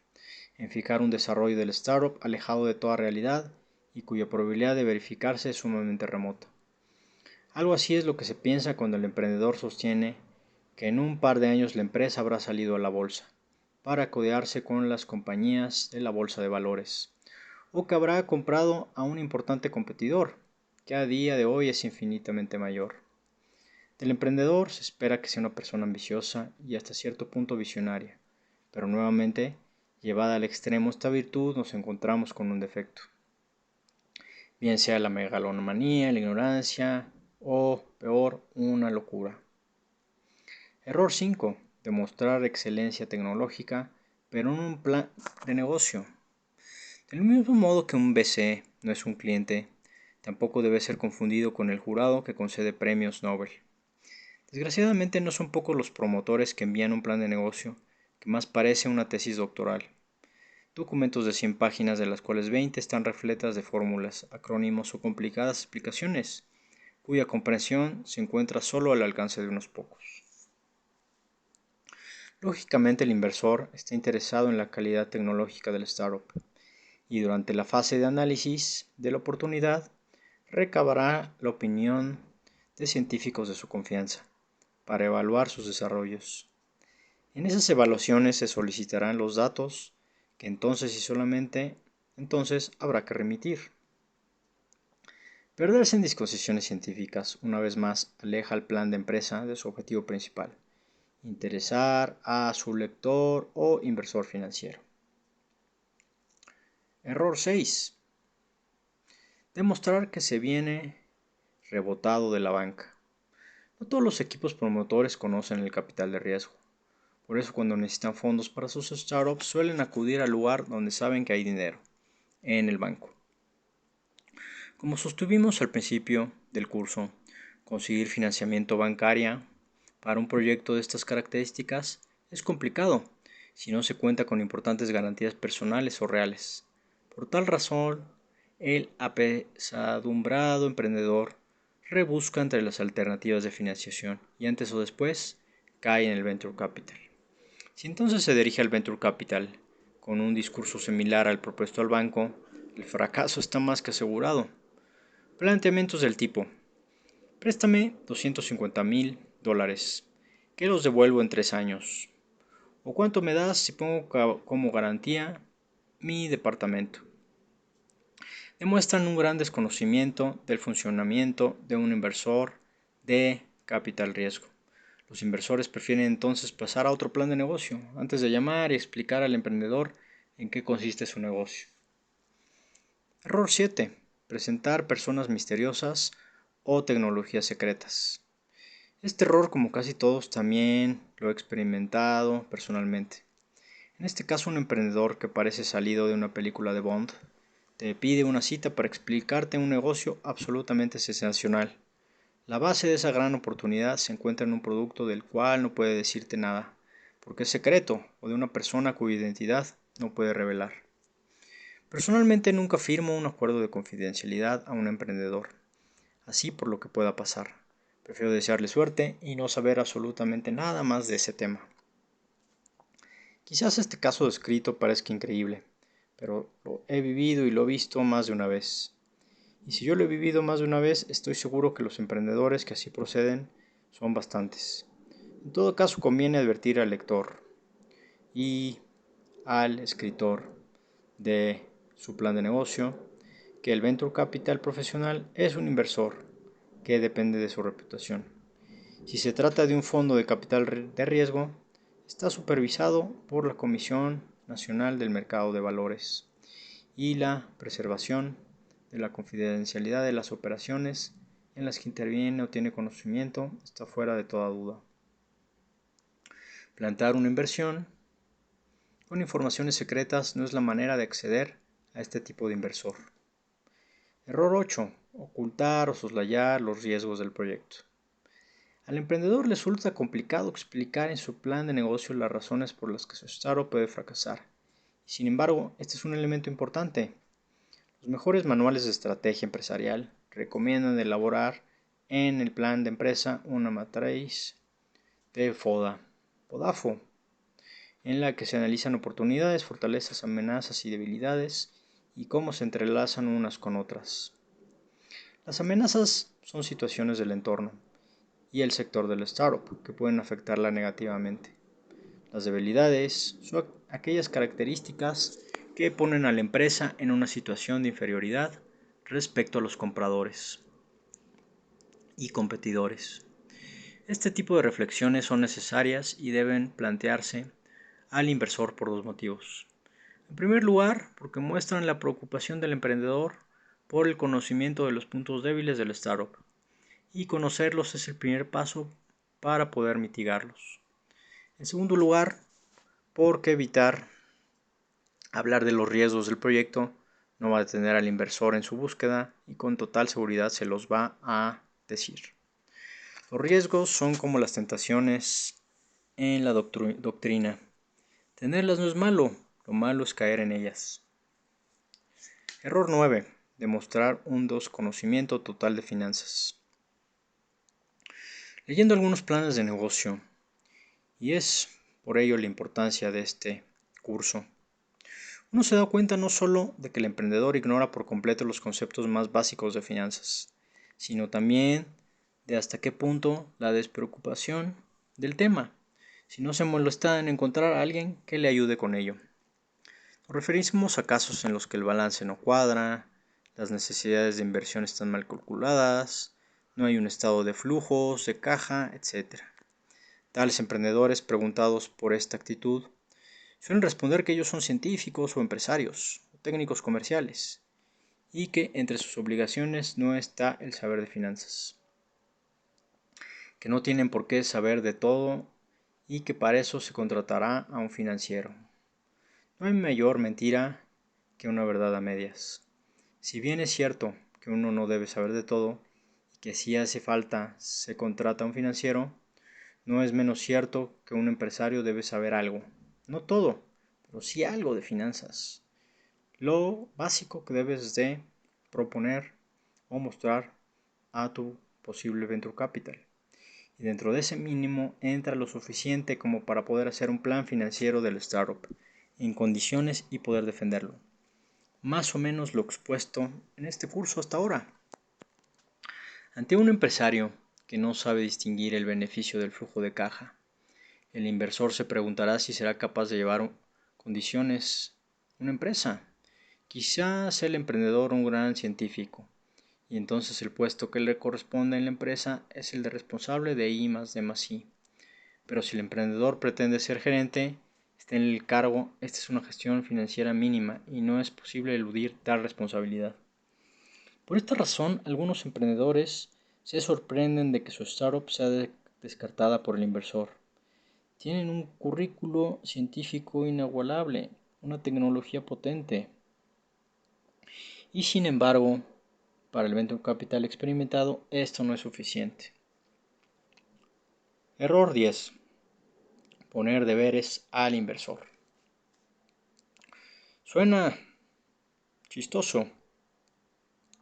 en fijar un desarrollo del startup alejado de toda realidad y cuya probabilidad de verificarse es sumamente remota. Algo así es lo que se piensa cuando el emprendedor sostiene que en un par de años la empresa habrá salido a la bolsa, para codearse con las compañías de la bolsa de valores, o que habrá comprado a un importante competidor, que a día de hoy es infinitamente mayor. Del emprendedor se espera que sea una persona ambiciosa y hasta cierto punto visionaria, pero nuevamente, llevada al extremo esta virtud, nos encontramos con un defecto. Bien sea la megalomanía, la ignorancia o, peor, una locura. Error 5. Demostrar excelencia tecnológica, pero en un plan de negocio. Del mismo modo que un VC no es un cliente, tampoco debe ser confundido con el jurado que concede premios Nobel. Desgraciadamente no son pocos los promotores que envían un plan de negocio que más parece una tesis doctoral. Documentos de 100 páginas de las cuales 20 están repletas de fórmulas, acrónimos o complicadas explicaciones, cuya comprensión se encuentra solo al alcance de unos pocos. Lógicamente el inversor está interesado en la calidad tecnológica del startup y durante la fase de análisis de la oportunidad recabará la opinión de científicos de su confianza para evaluar sus desarrollos. En esas evaluaciones se solicitarán los datos que entonces y solamente entonces habrá que remitir. Perderse en discusiones científicas, una vez más, aleja al plan de empresa de su objetivo principal: interesar a su lector o inversor financiero. Error 6. Demostrar que se viene rebotado de la banca. No todos los equipos promotores conocen el capital de riesgo. Por eso cuando necesitan fondos para sus startups suelen acudir al lugar donde saben que hay dinero, en el banco. Como sostuvimos al principio del curso, conseguir financiamiento bancario para un proyecto de estas características es complicado si no se cuenta con importantes garantías personales o reales. Por tal razón, el apesadumbrado emprendedor rebusca entre las alternativas de financiación y antes o después cae en el venture capital. Si entonces se dirige al venture capital con un discurso similar al propuesto al banco, el fracaso está más que asegurado. Planteamientos del tipo: préstame $250,000, que los devuelvo en 3 años. ¿O cuánto me das si pongo como garantía mi departamento? Demuestran un gran desconocimiento del funcionamiento de un inversor de capital riesgo. Los inversores prefieren entonces pasar a otro plan de negocio antes de llamar y explicar al emprendedor en qué consiste su negocio. Error 7. Presentar personas misteriosas o tecnologías secretas. Este error, como casi todos, también lo he experimentado personalmente. En este caso, un emprendedor que parece salido de una película de Bond te pide una cita para explicarte un negocio absolutamente sensacional. La base de esa gran oportunidad se encuentra en un producto del cual no puede decirte nada, porque es secreto, o de una persona cuya identidad no puede revelar. Personalmente nunca firmo un acuerdo de confidencialidad a un emprendedor, así por lo que pueda pasar. Prefiero desearle suerte y no saber absolutamente nada más de ese tema. Quizás este caso descrito parezca increíble, pero lo he vivido y lo he visto más de una vez. Y si yo lo he vivido más de una vez, estoy seguro que los emprendedores que así proceden son bastantes. En todo caso, conviene advertir al lector y al escritor de su plan de negocio que el venture capital profesional es un inversor que depende de su reputación. Si se trata de un fondo de capital de riesgo, está supervisado por la Comisión Nacional del Mercado de Valores y la preservación de la confidencialidad de las operaciones en las que interviene o tiene conocimiento está fuera de toda duda. Plantear una inversión con informaciones secretas no es la manera de acceder a este tipo de inversor. Error 8. Ocultar o soslayar los riesgos del proyecto. Al emprendedor le resulta complicado explicar en su plan de negocio las razones por las que su startup puede fracasar. Sin embargo, este es un elemento importante. Los mejores manuales de estrategia empresarial recomiendan elaborar en el plan de empresa una matriz de FODAFO, en la que se analizan oportunidades, fortalezas, amenazas y debilidades y cómo se entrelazan unas con otras. Las amenazas son situaciones del entorno y el sector del startup que pueden afectarla negativamente. Las debilidades son aquellas características que ponen a la empresa en una situación de inferioridad respecto a los compradores y competidores. Este tipo de reflexiones son necesarias y deben plantearse al inversor por dos motivos. En primer lugar, porque muestran la preocupación del emprendedor por el conocimiento de los puntos débiles del startup, y conocerlos es el primer paso para poder mitigarlos. En segundo lugar, porque evitar hablar de los riesgos del proyecto no va a detener al inversor en su búsqueda y con total seguridad se los va a decir. Los riesgos son como las tentaciones en la doctrina. Tenerlas no es malo, lo malo es caer en ellas. Error 9. Demostrar un desconocimiento total de finanzas. Leyendo algunos planes de negocio, y es por ello la importancia de este curso, uno se da cuenta no solo de que el emprendedor ignora por completo los conceptos más básicos de finanzas, sino también de hasta qué punto la despreocupación del tema, si no se molesta en encontrar a alguien que le ayude con ello. Nos referimos a casos en los que el balance no cuadra, las necesidades de inversión están mal calculadas, no hay un estado de flujos, de caja, etc. Tales emprendedores preguntados por esta actitud suelen responder que ellos son científicos o empresarios, o técnicos comerciales, y que entre sus obligaciones no está el saber de finanzas, que no tienen por qué saber de todo y que para eso se contratará a un financiero. No hay mayor mentira que una verdad a medias. Si bien es cierto que uno no debe saber de todo y que si hace falta se contrata a un financiero, no es menos cierto que un empresario debe saber algo, no todo, pero sí algo de finanzas. Lo básico que debes de proponer o mostrar a tu posible venture capital. Y dentro de ese mínimo entra lo suficiente como para poder hacer un plan financiero del startup en condiciones y poder defenderlo. Más o menos lo expuesto en este curso hasta ahora. Ante un empresario que no sabe distinguir el beneficio del flujo de caja, el inversor se preguntará si será capaz de llevar condiciones una empresa. Quizás el emprendedor un gran científico, y entonces el puesto que le corresponde en la empresa es el de responsable de I+D+I. Pero si el emprendedor pretende ser gerente, está en el cargo, esta es una gestión financiera mínima y no es posible eludir tal responsabilidad. Por esta razón, algunos emprendedores se sorprenden de que su startup sea descartada por el inversor. Tienen un currículo científico inigualable, una tecnología potente. Y sin embargo, para el venture capital experimentado, esto no es suficiente. Error 10. Poner deberes al inversor. Suena chistoso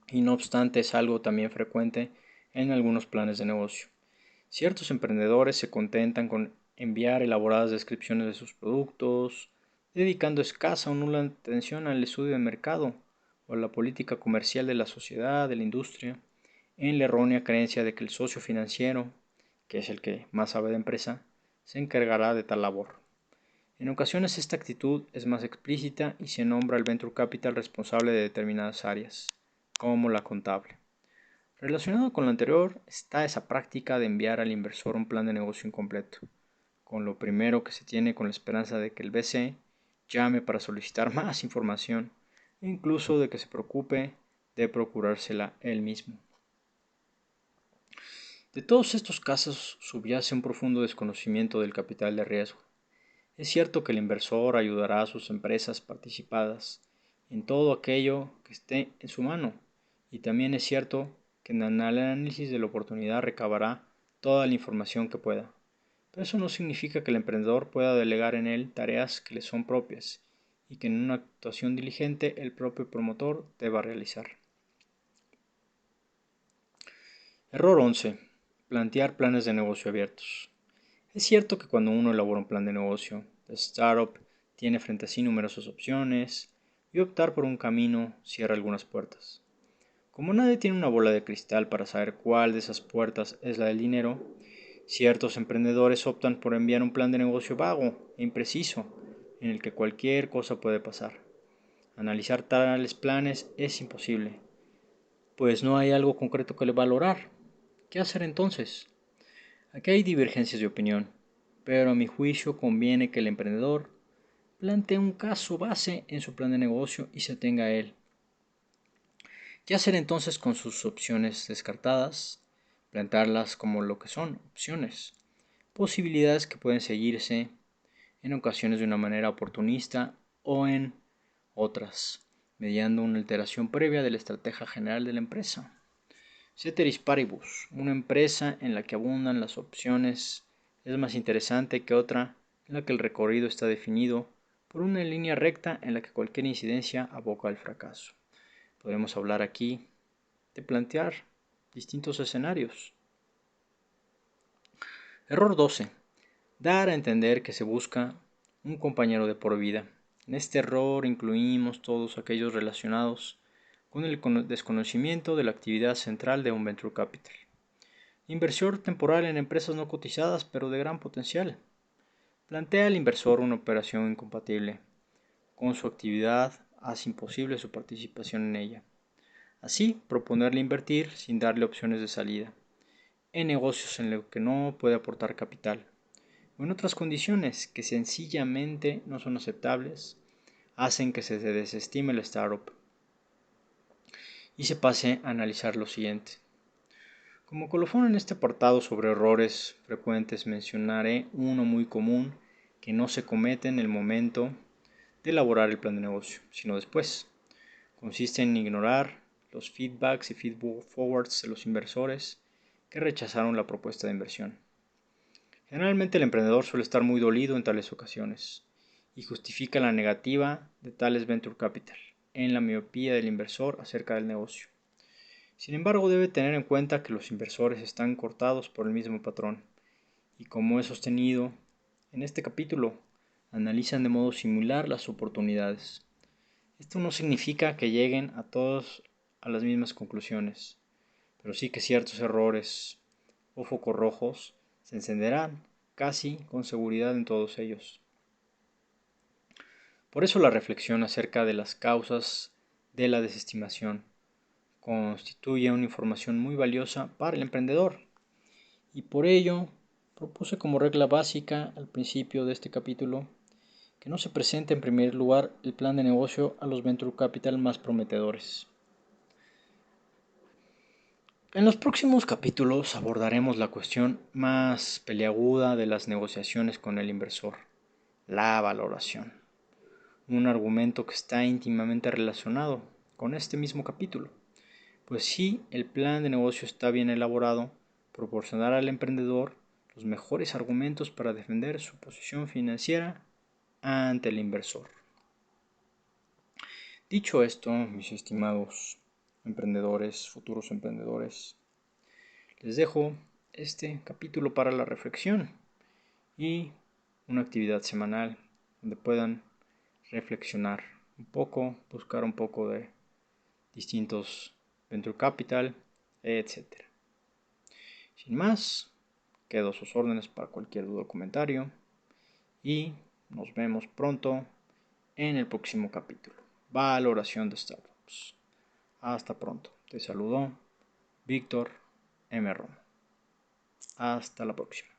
y no obstante es algo también frecuente en algunos planes de negocio. Ciertos emprendedores se contentan con enviar elaboradas descripciones de sus productos, dedicando escasa o nula atención al estudio de mercado o a la política comercial de la sociedad, de la industria, en la errónea creencia de que el socio financiero, que es el que más sabe de empresa, se encargará de tal labor. En ocasiones esta actitud es más explícita y se nombra al venture capital responsable de determinadas áreas, como la contable. Relacionado con lo anterior está esa práctica de enviar al inversor un plan de negocio incompleto, con lo primero que se tiene con la esperanza de que el VC llame para solicitar más información e incluso de que se preocupe de procurársela él mismo. De todos estos casos subyace un profundo desconocimiento del capital de riesgo. Es cierto que el inversor ayudará a sus empresas participadas en todo aquello que esté en su mano, y también es cierto que en el análisis de la oportunidad recabará toda la información que pueda. Pero eso no significa que el emprendedor pueda delegar en él tareas que le son propias y que en una actuación diligente el propio promotor deba realizar. Error 11. Plantear planes de negocio abiertos. Es cierto que cuando uno elabora un plan de negocio de startup, tiene frente a sí numerosas opciones y optar por un camino cierra algunas puertas. Como nadie tiene una bola de cristal para saber cuál de esas puertas es la del dinero, ciertos emprendedores optan por enviar un plan de negocio vago e impreciso, en el que cualquier cosa puede pasar. Analizar tales planes es imposible, pues no hay algo concreto que le valorar. ¿Qué hacer entonces? Aquí hay divergencias de opinión, pero a mi juicio conviene que el emprendedor plantee un caso base en su plan de negocio y se atenga a él. ¿Qué hacer entonces con sus opciones descartadas? Plantearlas como lo que son, opciones, posibilidades que pueden seguirse en ocasiones de una manera oportunista o en otras, mediando una alteración previa de la estrategia general de la empresa. Ceteris paribus, una empresa en la que abundan las opciones es más interesante que otra en la que el recorrido está definido por una línea recta en la que cualquier incidencia aboca al fracaso. Podremos hablar aquí de plantear distintos escenarios. Error 12. Dar a entender que se busca un compañero de por vida. En este error incluimos todos aquellos relacionados con el desconocimiento de la actividad central de un venture capital. Inversión temporal en empresas no cotizadas pero de gran potencial. Plantea al inversor una operación incompatible con su actividad, hace imposible su participación en ella. Así, proponerle invertir sin darle opciones de salida, en negocios en los que no puede aportar capital, o en otras condiciones que sencillamente no son aceptables, hacen que se desestime la startup y se pase a analizar lo siguiente. Como colofón en este apartado sobre errores frecuentes mencionaré uno muy común que no se comete en el momento de elaborar el plan de negocio, sino después. Consiste en ignorar los feedbacks y feedback forwards de los inversores que rechazaron la propuesta de inversión. Generalmente el emprendedor suele estar muy dolido en tales ocasiones y justifica la negativa de tales venture capital en la miopía del inversor acerca del negocio. Sin embargo, debe tener en cuenta que los inversores están cortados por el mismo patrón y, como he sostenido en este capítulo, analizan de modo similar las oportunidades. Esto no significa que lleguen a todos a las mismas conclusiones, pero sí que ciertos errores o focos rojos se encenderán casi con seguridad en todos ellos. Por eso la reflexión acerca de las causas de la desestimación constituye una información muy valiosa para el emprendedor, y por ello propuse como regla básica al principio de este capítulo que no se presente en primer lugar el plan de negocio a los venture capital más prometedores. En los próximos capítulos abordaremos la cuestión más peliaguda de las negociaciones con el inversor, la valoración, un argumento que está íntimamente relacionado con este mismo capítulo. Pues si el plan de negocio está bien elaborado, proporcionará al emprendedor los mejores argumentos para defender su posición financiera ante el inversor. Dicho esto, mis estimados emprendedores, futuros emprendedores, les dejo este capítulo para la reflexión y una actividad semanal donde puedan reflexionar un poco, buscar un poco de distintos venture capital, etc. Sin más, quedo a sus órdenes para cualquier duda o comentario y nos vemos pronto en el próximo capítulo. Valoración de startups. Hasta pronto. Te saludó Víctor M. Romo. Hasta la próxima.